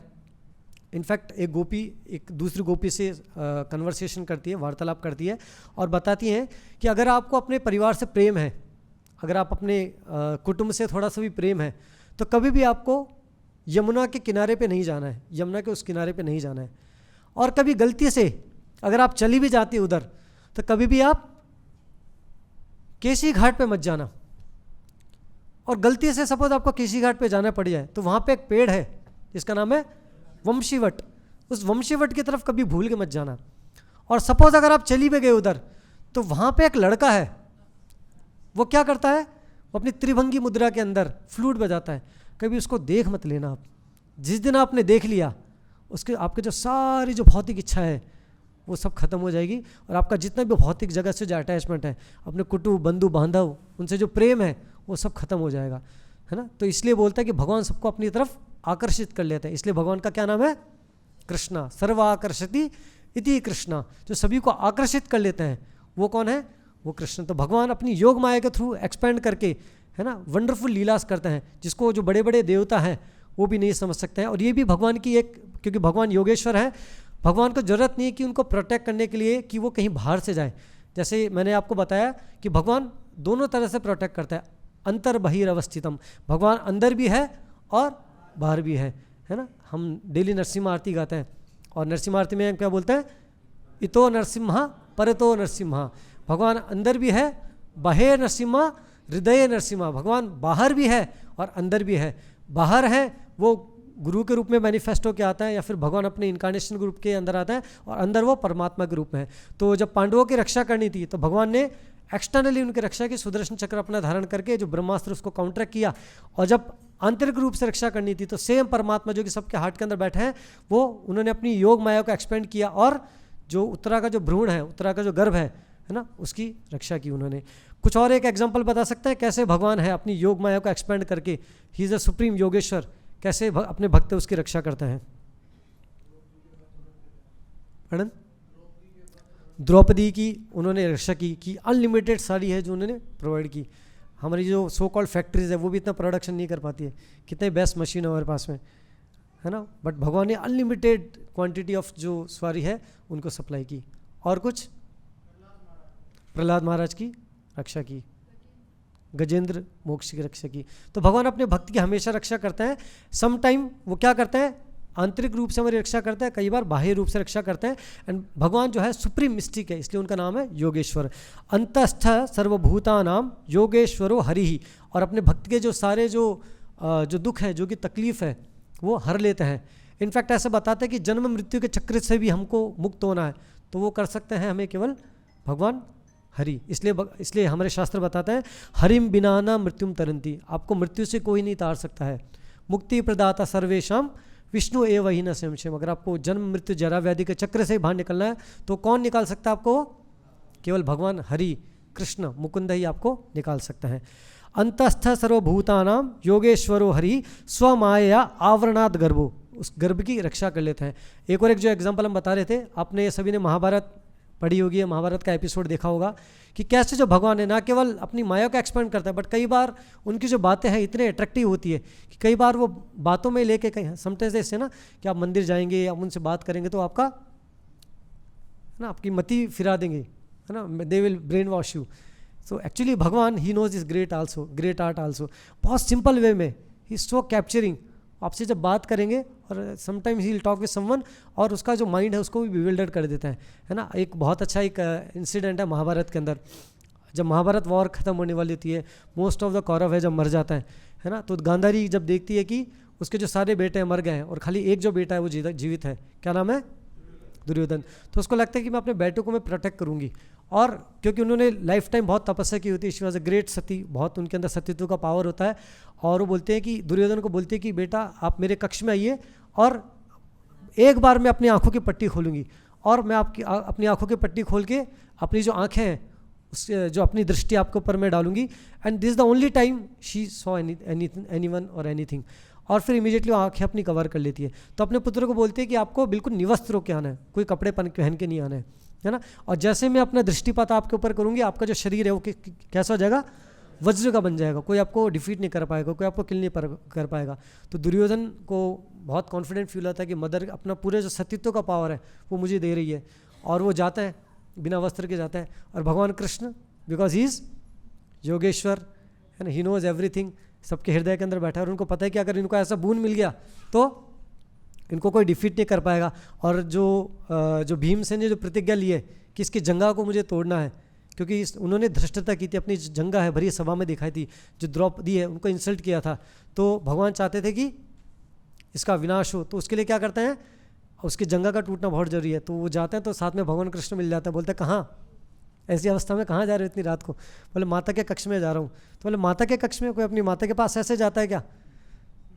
S1: इनफैक्ट एक गोपी एक दूसरी गोपी से कन्वर्सेशन करती है, वार्तालाप करती है और बताती हैं कि अगर आपको अपने परिवार से प्रेम है, अगर आप अपने कुटुंब से थोड़ा सा भी प्रेम है, तो कभी भी आपको यमुना के किनारे पे नहीं जाना है, यमुना के उस किनारे पे नहीं जाना है। और कभी गलती से अगर आप चली भी जाती है उधर, तो कभी भी आप केसी घाट पे मत जाना। और गलती से सपोज आपको केसी घाट पे जाना पड़ जाए, तो वहाँ पे एक पेड़ है जिसका नाम है वंशीवट, उस वंशीवट की तरफ कभी भूल के मत जाना। और सपोज अगर आप चली भी गए उधर, तो वहाँ पे एक लड़का है, वो क्या करता है, वो अपनी त्रिभंगी मुद्रा के अंदर फ्लूट बजाता है। कभी उसको देख मत लेना आप। जिस दिन आपने देख लिया, उसके आपके जो सारी जो भौतिक इच्छा है वो सब खत्म हो जाएगी और आपका जितना भी भौतिक जगत से जो अटैचमेंट है, अपने कुटुंब बंधु बांधव उनसे जो प्रेम है वो सब खत्म हो जाएगा, है ना। तो इसलिए बोलता है कि भगवान सबको अपनी तरफ आकर्षित कर लेते हैं। इसलिए भगवान का क्या नाम है, कृष्णा। सर्वाकर्षति इति कृष्णा, जो सभी को आकर्षित कर लेते हैं वो कौन है, वो कृष्ण। तो भगवान अपनी योग माया के थ्रू एक्सपेंड करके, है ना, वंडरफुल लीलास करते हैं, जिसको जो बड़े बड़े देवता हैं वो भी नहीं समझ सकते हैं। और ये भी भगवान की एक, क्योंकि भगवान योगेश्वर है, भगवान को जरूरत नहीं है कि उनको प्रोटेक्ट करने के लिए कि वो कहीं बाहर से जाए। जैसे मैंने आपको बताया कि भगवान दोनों तरह से प्रोटेक्ट करता है, अंतर बहिरवस्थितम, भगवान अंदर भी है और बाहर भी है ना। हम डेली नरसिम्हा आरती गाते हैं और नरसिम्हा आरती में क्या बोलते हैं, इतो नरसिम्हा परतो नरसिम्हा। भगवान अंदर भी है, बाह्य नरसिम्हा हृदय नरसिम्हा। भगवान बाहर भी है और अंदर भी है। बाहर है वो गुरु के रूप में मैनिफेस्ट होकर आता है, या फिर भगवान अपने इनकार्नेशन ग्रुप के अंदर आता है, और अंदर वो परमात्मा के रूप में है। तो जब पांडवों की रक्षा करनी थी तो भगवान ने एक्सटर्नली उनकी रक्षा की, सुदर्शन चक्र अपना धारण करके जो ब्रह्मास्त्र उसको काउंटर किया। और जब आंतरिक रूप से रक्षा करनी थी तो सेम परमात्मा जो कि सबके हार्ट के अंदर बैठे हैं, वो उन्होंने अपनी योग माया को एक्सपेंड किया और जो उत्तरा का जो भ्रूण है, उत्तरा का जो गर्भ है ना, उसकी रक्षा की उन्होंने। कुछ और एक एग्जाम्पल बता सकते हैं कैसे भगवान है अपनी योग माया को एक्सपेंड करके, he is the supreme Yogeshwar, कैसे अपने भक्त उसकी रक्षा करते हैं। पढ़न द्रौपदी की उन्होंने रक्षा की अनलिमिटेड साड़ी है जो उन्होंने प्रोवाइड की। हमारी जो सो कॉल्ड फैक्ट्रीज है वो भी इतना प्रोडक्शन नहीं कर पाती है, कितने बेस्ट मशीन है हमारे पास में, है ना, बट भगवान ने अनलिमिटेड क्वांटिटी ऑफ जो सवारी है उनको सप्लाई की। और कुछ प्रहलाद महाराज की रक्षा की, गजेंद्र मोक्ष की रक्षा की। तो भगवान अपने भक्त की हमेशा रक्षा करते हैं। सम टाइम वो क्या करते हैं, आंतरिक रूप से हमारी रक्षा करते हैं, कई बार बाह्य रूप से रक्षा करते हैं। एंड भगवान जो है सुप्रीम मिस्टिक है, इसलिए उनका नाम है योगेश्वर। अंतस्थ सर्वभूतानाम योगेश्वरो हरिहि। और अपने भक्त के जो सारे जो दुख है, जो कि तकलीफ है, वो हर लेते हैं। इनफैक्ट ऐसा बताते हैं कि जन्म मृत्यु के चक्र से भी हमको मुक्त होना है तो वो कर सकते हैं हमें केवल भगवान हरि। इसलिए हमारे शास्त्र बताते हैं हरिम बिना न मृत्युम तरंती, आपको मृत्यु से कोई नहीं तार सकता है। मुक्ति प्रदाता सर्वेशम विष्णु एव ही न संशयम। अगर आपको जन्म मृत्यु जरा व्याधि के चक्र से बाहर निकलना है तो कौन निकाल सकता है आपको, केवल भगवान हरि कृष्ण मुकुंद ही आपको निकाल सकता है। अंतस्थ सर्वभूतानां योगेश्वरो हरि स्वमाया आवरणात् गर्भो, उस गर्भ की रक्षा कर लेते हैं। एक और एक जो एग्जाम्पल हम बता रहे थे, आपने सभी ने महाभारत पढ़ी होगी, महाभारत का एपिसोड देखा होगा कि कैसे जो भगवान है ना केवल अपनी माया को एक्सपेंड करता है, बट कई बार उनकी जो बातें हैं इतने अट्रैक्टिव होती है कि कई बार वो बातों में लेके कहीं समटाइम्स ऐसे ना कि आप मंदिर जाएंगे या उनसे बात करेंगे तो आपका ना आपकी मति फिरा देंगे, है ना, they will brain wash you. So actually Bhagwan he knows is great also, great art also, बहुत सिंपल वे में ही सो कैप्चरिंग। आपसे जब बात करेंगे और sometimes he will talk with someone और उसका जो माइंड है उसको भी बिविल्डर कर देता है ना। एक बहुत अच्छा एक इंसिडेंट है महाभारत के अंदर, जब महाभारत वॉर खत्म होने वाली होती है, मोस्ट ऑफ द कौरव है जब मर जाता है ना, तो गांधारी जब देखती है कि उसके जो सारे बेटे मर गए हैं और खाली एक जो बेटा है वो जीवित है, क्या नाम है, दुर्योधन, तो उसको लगता है कि मैं अपने बेटों को मैं प्रोटेक्ट करूंगी। और क्योंकि उन्होंने लाइफ टाइम बहुत तपस्या की होती है, शी वॉज अ ग्रेट सती, बहुत उनके अंदर सतीत्व का पावर होता है, और वो बोलते हैं कि दुर्योधन को बोलते हैं कि बेटा आप मेरे कक्ष में आइए और एक बार मैं अपनी आंखों की पट्टी खोलूंगी और मैं आपकी अपनी आंखों की पट्टी खोल के अपनी जो आंखें हैं उस जो अपनी दृष्टि आपके ऊपर मैं डालूंगी, and this the only time she saw anyone और एनीथिंग, और फिर इमीडिएटली आंखें अपनी कवर कर लेती है। तो अपने पुत्र को बोलते हैं कि आपको बिल्कुल निवस्त्र होकर आना है, कोई कपड़े पहन के नहीं आना है ना, और जैसे मैं अपना दृष्टिपात आपके ऊपर करूंगी आपका जो शरीर है वो कैसा हो जाएगा, वज्र का बन जाएगा, कोई आपको डिफीट नहीं कर पाएगा, कोई आपको किल नहीं कर पाएगा। तो दुर्योधन को बहुत कॉन्फिडेंट फील होता है कि मदर अपना पूरे जो सतीत्व का पावर है वो मुझे दे रही है, और वो जाता है बिना वस्त्र के जाता है, और भगवान Krishna because he is Yogeshwar है ना, ही नोज एवरीथिंग, सबके हृदय के अंदर बैठा है और उनको पता है कि अगर इनको ऐसा बूंद मिल गया तो इनको कोई डिफीट नहीं कर पाएगा। और जो भीमसेन ने जो प्रतिज्ञा ली है कि इसकी जंगा को मुझे तोड़ना है, क्योंकि उन्होंने धृष्टता की थी, अपनी जंगा है भरी सभा में दिखाई थी, जो द्रौपदी है उनको इंसल्ट किया था, तो भगवान चाहते थे कि इसका विनाश हो, तो उसके लिए क्या करते हैं, उसकी जंगा का टूटना बहुत जरूरी है। तो वो जाते हैं तो साथ में भगवान कृष्ण मिल जाता है, बोलते हैं कहाँ, ऐसी अवस्था में कहाँ जा रहे हो इतनी रात को, बोले माता के कक्ष में जा रहा हूँ। तो बोले माता के कक्ष में, कोई अपनी माता के पास ऐसे जाता है क्या,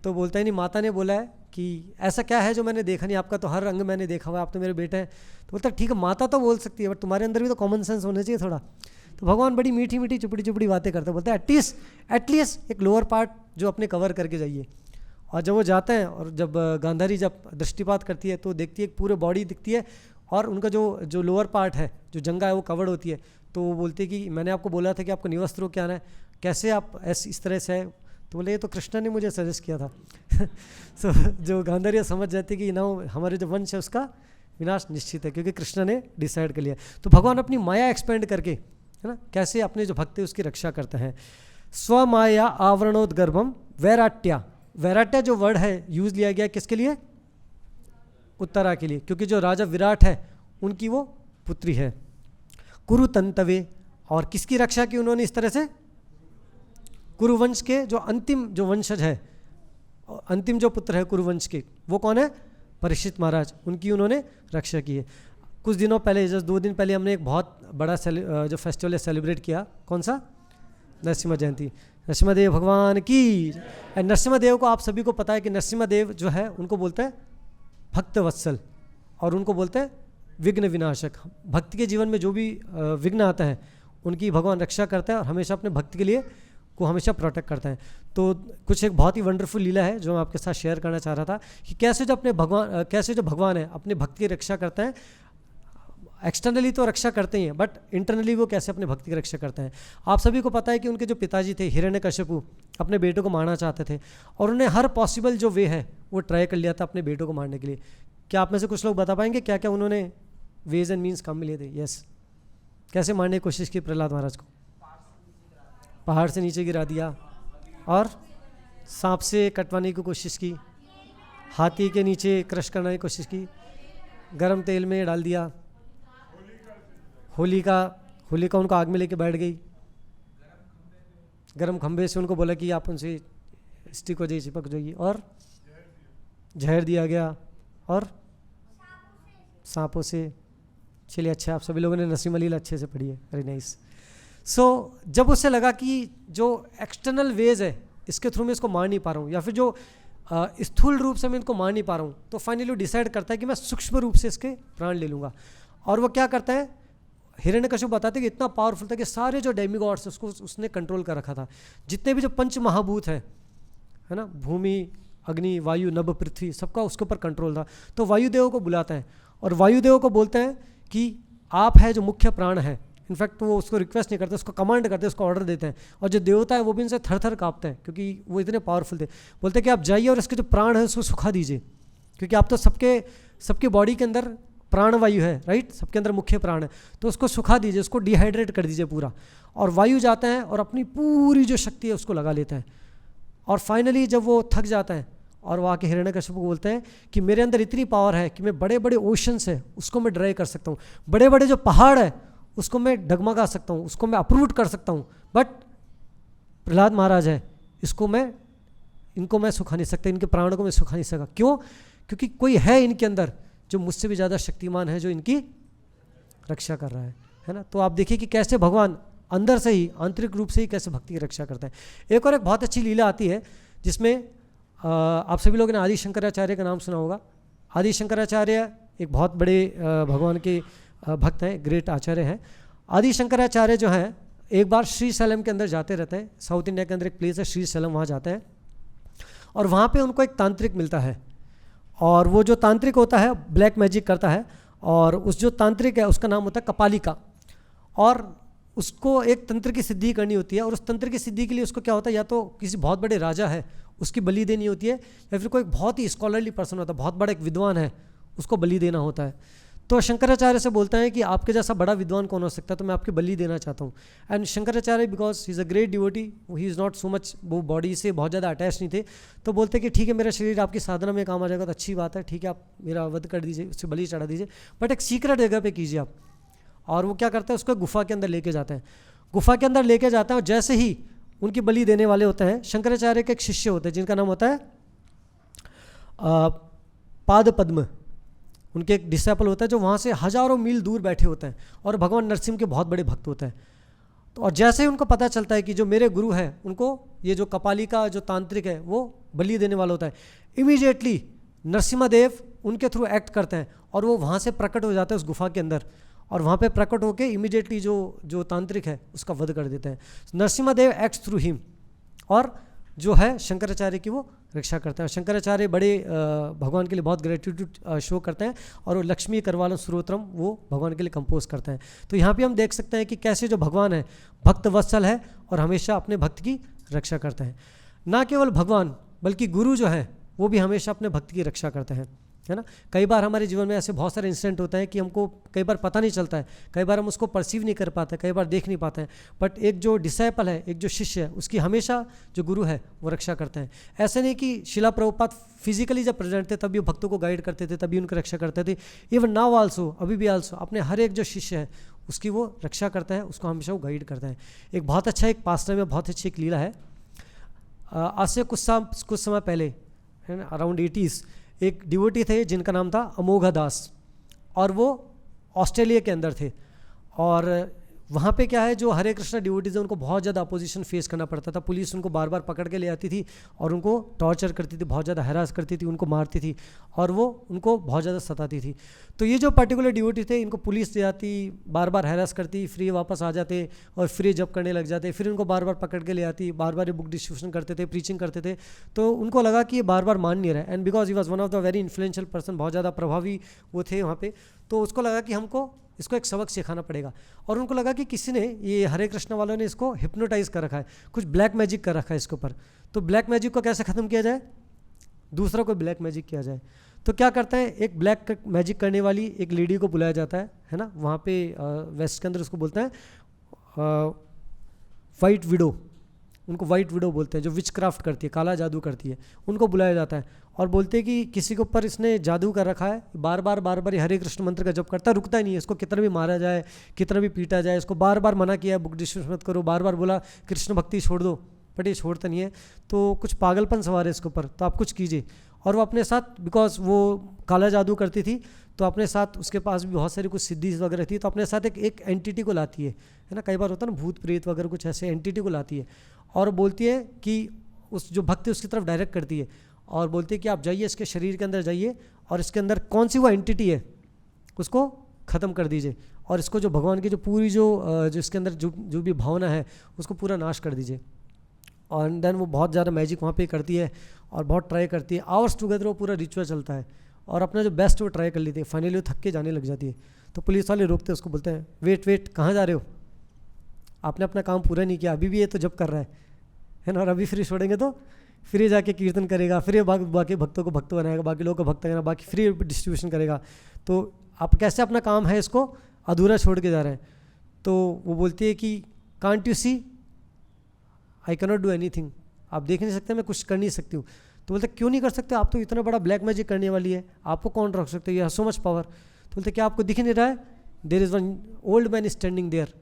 S1: तो बोलता है नहीं, माता ने बोला है कि ऐसा क्या है जो मैंने देखा नहीं, आपका तो हर रंग मैंने देखा हुआ है, आप तो मेरे बेटे हैं। तो बोलता है ठीक है माता तो बोल सकती है बट तुम्हारे अंदर भी तो कॉमन सेंस होना चाहिए थोड़ा। तो भगवान बड़ी मीठी मीठी चुपड़ी चुपड़ी बातें करते हैं, बोलते हैं एटलीस्ट एक लोअर पार्ट जो अपने कवर करके जाइए। और जब वो जाते हैं और जब गांधारी जब दृष्टिपात करती है तो देखती है पूरे बॉडी दिखती है और उनका जो लोअर पार्ट है, जो जंगा है वो कवर्ड होती है। तो वो बोलती है कि मैंने आपको बोला था कि आपको निवस्त्र होकर आना है, कैसे आप इस तरह से है, तो बोले ये तो कृष्ण ने मुझे सजेस्ट किया था। सो जो गांधारी समझ जाती है कि ना हमारे जो वंश है उसका विनाश निश्चित है, क्योंकि कृष्ण ने डिसाइड कर लिया। तो भगवान अपनी माया एक्सपेंड करके, है ना, कैसे अपने जो भक्त है उसकी रक्षा करते हैं। स्वमाया आवरणोद्गर्भम वैराट्या, वैराट्या जो वर्ड है यूज लिया गया किसके लिए, उत्तरा के लिए, क्योंकि जो राजा विराट है उनकी वो पुत्री है। कुरुतंतवे, और किसकी रक्षा की उन्होंने इस तरह से, कुरुवंश के जो अंतिम जो वंशज है, अंतिम जो पुत्र है कुरुवंश के, वो कौन है, परीक्षित महाराज, उनकी उन्होंने रक्षा की है। कुछ दिनों पहले, जस्ट 2 दिन पहले हमने एक बहुत बड़ा जो फेस्टिवल है सेलिब्रेट किया, कौन सा, नरसिम्हा जयंती, नरसिम्हा भगवान की। नरसिम्हा देव को आप सभी को पता है कि नरसिम्हा देव जो है उनको बोलते हैं भक्त वत्सल, और उनको बोलते हैं विघ्न विनाशक। भक्त के जीवन में जो भी विघ्न आता है उनकी भगवान रक्षा करता है और हमेशा अपने भक्त के लिए को हमेशा प्रोटेक्ट करता है। तो कुछ एक बहुत ही वंडरफुल लीला है जो मैं आपके साथ शेयर करना चाह रहा था कि कैसे जो भगवान है अपने भक्त की रक्षा करता है। एक्सटर्नली तो रक्षा करते ही हैं बट इंटरनली वो कैसे अपने भक्त की रक्षा करते हैं। आप सभी को पता है कि उनके जो पिताजी थे हिरण्यकश्यपु, अपने बेटों को मारना चाहते थे और उन्हें हर पॉसिबल जो वे है वो ट्राई कर लिया था अपने बेटों को मारने के लिए। क्या आप में से कुछ लोग बता पाएंगे क्या क्या उन्होंने वेज एंड मीन्स काम में लिए थे? यस, कैसे मारने की कोशिश की प्रहलाद महाराज को? पहाड़ से नीचे गिरा दिया, और सांप से कटवाने की कोशिश की, हाथी के नीचे क्रश करने की कोशिश की, गरम तेल में डाल दिया, होलिका उनको आग में लेके बैठ गई, गरम खंबे से उनको बोला कि आप उनसे स्टिक हो जाइए, चिपक जाइए, और जहर दिया गया, और सांपों से। चलिए अच्छा, आप सभी लोगों ने नरसिम्हा लीला अच्छे से पढ़ी है, वेरी नाइस। सो जब उसे लगा कि जो एक्सटर्नल वेज है इसके थ्रू मैं इसको मार नहीं पा रहा हूँ, या फिर जो स्थूल रूप से मैं इनको मार नहीं पा रहा हूँ, तो फाइनली डिसाइड करता है कि मैं सूक्ष्म रूप से इसके प्राण ले लूँगा। और वो क्या करता है, हिरण्यकशिपु बताते कि इतना पावरफुल था कि सारे जो डेमिगॉड्स उसको उसने कंट्रोल कर रखा था। जितने भी जो पंच महाभूत है ना, भूमि, अग्नि, वायु, नभ, पृथ्वी, सबका उसके ऊपर कंट्रोल था। तो वायुदेव को बुलाता है और वायुदेव को बोलते हैं कि आप है जो मुख्य प्राण है। इनफैक्ट वो उसको रिक्वेस्ट नहीं करते, उसको कमांड करते, उसको ऑर्डर देते हैं। और जो देवता है वो भी इनसे थर थर काँपते हैं क्योंकि वो इतने पावरफुल थे। बोलते हैं कि आप जाइए और इसके जो प्राण है उसको सुखा दीजिए, क्योंकि आप तो सबके बॉडी के अंदर प्राण वायु है, राइट, सबके अंदर मुख्य प्राण है, तो उसको सुखा दीजिए, उसको डिहाइड्रेट कर दीजिए पूरा। और वायु जाते हैं और अपनी पूरी जो शक्ति है उसको लगा लेते हैं। और फाइनली जब वो थक जाता है और वो आके हिरण्यकशिपु को बोलते हैं कि मेरे अंदर इतनी पावर है कि मैं बड़े बड़े ओशंस है उसको मैं ड्राई कर सकता हूँ, बड़े बड़े जो पहाड़ है उसको मैं डगमगा सकता हूँ, उसको मैं अप्रूट कर सकता हूँ, बट प्रहलाद महाराज है इनको मैं सुखा नहीं सकता, इनके प्राणों को मैं सुखा नहीं सका। क्यों? क्योंकि कोई है इनके अंदर जो मुझसे भी ज़्यादा शक्तिमान है, जो इनकी रक्षा कर रहा है ना। तो आप देखिए कि कैसे भगवान अंदर से ही, आंतरिक रूप से ही कैसे भक्ति की रक्षा करता है। एक बहुत अच्छी लीला आती है जिसमें आप सभी लोगों ने आदि शंकराचार्य का नाम सुना होगा। आदि शंकराचार्य एक बहुत बड़े भगवान के भक्त हैं, ग्रेट आचार्य हैं। आदि शंकराचार्य जो हैं एक बार श्रीशैलम के अंदर जाते रहते हैं। साउथ इंडिया के अंदर एक प्लेस है श्रीशैलम, वहाँ जाते हैं और वहाँ पे उनको एक तांत्रिक मिलता है। और वो जो तांत्रिक होता है ब्लैक मैजिक करता है, और उस जो तांत्रिक है उसका नाम होता है कपालिका। और उसको एक तंत्र की सिद्धि करनी होती है, और उस तंत्र की सिद्धि के लिए उसको क्या होता है, या तो किसी बहुत बड़े राजा है उसकी बलि देनी होती है, या फिर कोई बहुत ही स्कॉलरली पर्सन होता है, बहुत बड़ा एक विद्वान है, उसको बलि देना होता है। तो शंकराचार्य से बोलता है कि आपके जैसा बड़ा विद्वान कौन हो सकता है, तो मैं आपकी बलि देना चाहता हूँ। And Shankaracharya because he is a great devotee, he is not so much, वो बॉडी से बहुत ज़्यादा अटैच नहीं थे, तो बोलते कि ठीक है मेरा शरीर आपकी साधना में काम आ जाएगा तो अच्छी बात है, ठीक है आप मेरा वध कर दीजिए, उससे बलि चढ़ा दीजिए, बट एक सीक्रेट जगह पे कीजिए आप। और वो क्या करते हैं, उसको गुफा के अंदर लेके जाते हैं। गुफा के अंदर लेके जाते हैं और जैसे ही उनकी बलि देने वाले होते हैं, शंकराचार्य के एक शिष्य होते हैं जिनका नाम होता है पाद पद्म, उनके एक डिसेपल होता है जो वहाँ से हजारों मील दूर बैठे होते हैं और भगवान नरसिंह के बहुत बड़े भक्त होते हैं। तो और जैसे ही उनको पता चलता है कि जो मेरे गुरु हैं उनको ये जो कपालिका जो तांत्रिक है वो बलि देने वाला होता है, इमीडिएटली नरसिम्हा उनके थ्रू एक्ट करते हैं और वो वहाँ से प्रकट हो जाते हैं उस गुफा के अंदर, और वहाँ पे प्रकट होकर इमीडिएटली जो तांत्रिक है उसका वध कर देते हैं। नरसिम्हा एक्ट्स थ्रू हिम, और जो है शंकराचार्य की वो रक्षा करते हैं। शंकराचार्य बड़े भगवान के लिए बहुत ग्रेटिट्यूड शो करते हैं, और वो लक्ष्मी करवालम स्त्रोत्रम वो भगवान के लिए कंपोज करते हैं। तो यहाँ पे हम देख सकते हैं कि कैसे जो भगवान है भक्त वत्सल है और हमेशा अपने भक्त की रक्षा करते हैं। ना केवल भगवान बल्कि गुरु जो है वो भी हमेशा अपने भक्त की रक्षा करते हैं, है ना। कई बार हमारे जीवन में ऐसे बहुत सारे इंसिडेंट होते हैं कि हमको कई बार पता नहीं चलता है, कई बार हम उसको परसीव नहीं कर पाते, कई बार देख नहीं पाते हैं, बट एक जो डिसाइपल है, एक जो शिष्य है, उसकी हमेशा जो गुरु है वो रक्षा करते हैं। ऐसे नहीं कि शिला प्रभुपाद फिजिकली जब प्रेजेंट थे तभी भक्तों को गाइड करते थे, तभी उनकी रक्षा करते थे। इवन नाउ आल्सो, अभी भी आल्सो अपने हर एक जो शिष्य है उसकी वो रक्षा करते हैं, उसको हमेशा वो गाइड करते हैं। एक बहुत अच्छा एक पास्टर में बहुत अच्छी एक लीला है। आज से कुछ समय पहले, है ना, अराउंड 80s, एक डिवोटी थे जिनका नाम था अमोघा दास, और वो ऑस्ट्रेलिया के अंदर थे। और वहाँ पे क्या है, जो हरे कृष्णा डिवोटीज है उनको बहुत ज़्यादा अपोजिशन फेस करना पड़ता था। पुलिस उनको बार बार पकड़ के ले आती थी और उनको टॉर्चर करती थी, बहुत ज़्यादा हैरास करती थी, उनको मारती थी और वो उनको बहुत ज़्यादा सताती थी। तो ये जो पर्टिकुलर डिवोटी थे इनको पुलिस ले आती, बार बार हैरास करती, फ्री वापस आ जाते और फ्री जब करने लग जाते, फिर उनको बार बार पकड़ के ले आती, बार बार ये बुक डिस्ट्रीब्यूशन करते थे, प्रीचिंग करते थे। तो उनको लगा कि ये बार बार मान नहीं रहा है, and because he was one of the very influential person, बहुत ज़्यादा प्रभावी वो थे वहाँ पे। तो उसको लगा कि हमको इसको एक सबक सिखाना पड़ेगा, और उनको लगा कि किसी ने, ये हरे कृष्ण वालों ने इसको हिप्नोटाइज कर रखा है, कुछ ब्लैक मैजिक कर रखा है इसके ऊपर। तो ब्लैक मैजिक को कैसे ख़त्म किया जाए, दूसरा कोई ब्लैक मैजिक किया जाए। तो क्या करता है, एक ब्लैक मैजिक करने वाली एक लेडी को बुलाया जाता है ना, वहाँ पे वेस्ट के अंदर उसको बोलते हैं वाइट विडो, उनको वाइट विडो बोलते हैं, जो विच क्राफ्ट करती है, काला जादू करती है, उनको बुलाया जाता है और बोलते हैं कि किसी के ऊपर इसने जादू कर रखा है, बार बार हरे कृष्ण मंत्र का जप करता है, रुकता ही नहीं है, इसको कितना भी मारा जाए, कितना भी पीटा जाए, इसको बार बार मना किया बुक डिस्ट्रीब्यूशन मत करो, बार बार बोला कृष्ण भक्ति छोड़ दो, बट ये छोड़ता नहीं है। तो कुछ पागलपन सवार है इसके ऊपर, तो आप कुछ कीजिए। और वो अपने साथ, बिकॉज वो काला जादू करती थी, तो अपने साथ उसके पास भी बहुत सारी कुछ सिद्धि वगैरह थी, तो अपने साथ एक एंटिटी को लाती है ना, कई बार होता है ना भूत प्रेत वगैरह, कुछ ऐसे एंटिटी को लाती है और बोलती है कि उस जो भक्त है उसकी तरफ डायरेक्ट करती है और बोलती है कि आप जाइए इसके शरीर के अंदर जाइए और इसके अंदर कौन सी वो एंटिटी है उसको ख़त्म कर दीजिए, और इसको जो भगवान की जो पूरी जो इसके अंदर जो भी भावना है उसको पूरा नाश कर दीजिए। और देन वो बहुत ज़्यादा मैजिक वहाँ पे करती है और बहुत ट्राई करती है, आवर्स टुगेदर वो पूरा रिचुअल चलता है और अपना जो बेस्ट वो ट्राई कर लेती है। फाइनली वो थक के जाने लग जाती है, तो पुलिस वाले रोकते हैं उसको, बोलते हैं वेट कहाँ जा रहे हो, आपने अपना काम पूरा नहीं किया, अभी भी ये तो जब कर रहा है ना, और अभी फ्री छोड़ेंगे तो फिर ये जाके कीर्तन करेगा, फिर ये बाकी भक्तों को भक्त बनाएगा, बाकी लोगों को भक्त बनाएगा, बाकी फ्री डिस्ट्रीब्यूशन करेगा, तो आप कैसे अपना काम है इसको अधूरा छोड़ के जा रहे हैं। तो वो बोलती है कि can't you see I can not do anything, आप देख नहीं सकते, मैं कुछ कर नहीं सकती हूँ। तो बोलते क्यों नहीं कर सकते, आप तो इतना बड़ा ब्लैक मैजिक करने वाली है, आपको कौन रोक सकते है, you have so much power. तो बोलते क्या आपको दिख नहीं रहा है, there is one old man standing there,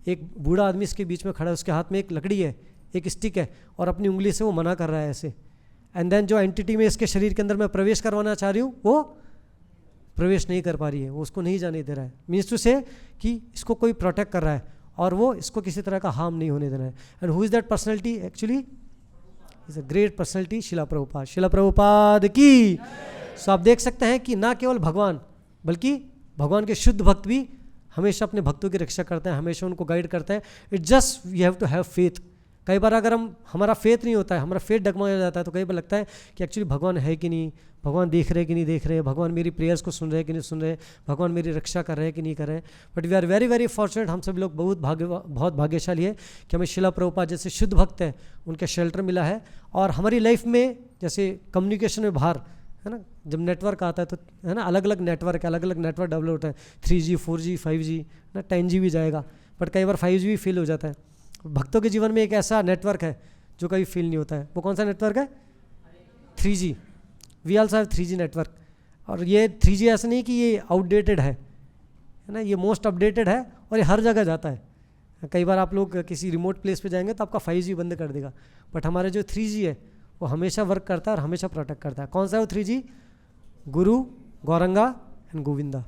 S1: एक बूढ़ा आदमी इसके बीच में खड़ा है, उसके हाथ में एक लकड़ी है, एक स्टिक है, और अपनी उंगली से वो मना कर रहा है ऐसे। एंड देन जो एंटिटी में इसके शरीर के अंदर मैं प्रवेश करवाना चाह रही हूँ वो प्रवेश नहीं कर पा रही है, वो उसको नहीं जाने दे रहा है, मीन्स टू से कि इसको कोई प्रोटेक्ट कर रहा है और वो इसको किसी तरह का हार्म नहीं होने देना है। And who is that personality, actually is a great personality, शिला प्रभुपाद की। सो आप देख सकते हैं कि ना केवल भगवान बल्कि भगवान के शुद्ध भक्त भी हमेशा अपने भक्तों की रक्षा करते हैं, हमेशा उनको गाइड करते हैं। It just we have to have faith. कई बार अगर हमारा फेथ नहीं होता है, हमारा फेथ डगमगा जाता है, तो कई बार लगता है कि एक्चुअली भगवान है कि नहीं, भगवान देख रहे कि नहीं देख रहे, भगवान मेरी प्रेयर्स को सुन रहे कि नहीं सुन रहे, भगवान मेरी रक्षा कर रहे हैं कि नहीं कर रहे। But we are very very fortunate, हम सब लोग बहुत भाग्यशाली है कि हमें शिला प्रभुपाद जैसे शुद्ध भक्त हैं उनके शेल्टर मिला है। और हमारी लाइफ में जैसे कम्युनिकेशन में बाहर है ना, जब नेटवर्क आता है तो है ना, अलग अलग नेटवर्क डेवलप होता है, 3G 4G 5G ना, 10G भी जाएगा, बट कई बार 5G भी फेल हो जाता है। भक्तों के जीवन में एक ऐसा नेटवर्क है जो कभी फेल नहीं होता है, वो कौन सा नेटवर्क है, 3G। We also have 3G network. और ये 3G ऐसा नहीं कि ये आउटडेटेड है ना, ये मोस्ट अपडेटेड है और ये हर जगह जाता है। कई बार आप लोग किसी रिमोट प्लेस पे जाएंगे तो आपका 5G बंद कर देगा, बट हमारा जो 3G है वो हमेशा वर्क करता है और हमेशा प्रोटेक्ट करता है। कौन सा है वो 3G, Guru, Gauranga and Govinda,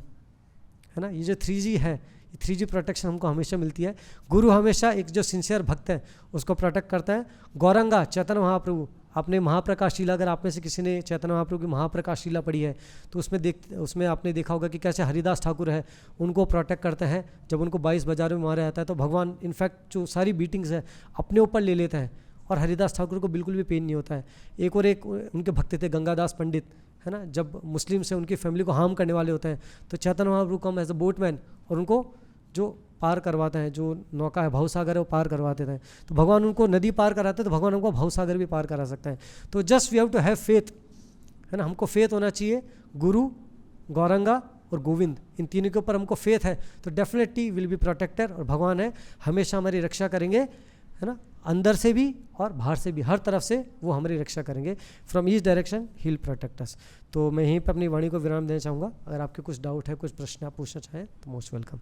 S1: है ना। ये जो 3G है, ये 3G प्रोटेक्शन हमको हमेशा मिलती है। गुरु हमेशा एक जो सिंसियर भक्त है उसको प्रोटेक्ट करता है। गौरंगा चैतन्य महाप्रभु, आपने महाप्रकाश शीला, अगर आप में से किसी ने चैतन्य महाप्रभु की महाप्रकाश शीला पढ़ी है तो उसमें आपने देखा होगा कि कैसे हरिदास ठाकुर है उनको प्रोटेक्ट करते हैं। जब उनको 22 बाजारों में मारा जाता है तो भगवान इनफैक्ट जो सारी बीटिंग्स है अपने ऊपर ले लेते हैं और हरिदास ठाकुर को बिल्कुल भी पेन नहीं होता है। एक उनके भक्त थे गंगादास पंडित, है ना, जब मुस्लिम से उनकी फैमिली को हार्म करने वाले होते हैं तो चैतन्य महाप्रभु कम एज अ बोटमैन और उनको जो पार करवाते हैं, जो नौका है भवसागर है वो पार करवाते थे। तो भगवान उनको नदी पार कराते तो भगवान उनको भवसागर भी पार करा सकते हैं। तो just we have to have faith, है ना, हमको फेथ होना चाहिए। गुरु, गौरंगा और गोविंद, इन तीनों के ऊपर हमको फेथ है तो डेफिनेटली विल बी प्रोटेक्टर, और भगवान है हमेशा हमारी रक्षा करेंगे, है ना, अंदर से भी और बाहर से भी, हर तरफ से वो हमारी रक्षा करेंगे। From each direction he will protect us. तो मैं यहीं पर अपनी वाणी को विराम देना चाहूँगा। अगर आपके कुछ डाउट है, कुछ प्रश्न आप पूछना चाहें तो मोस्ट वेलकम।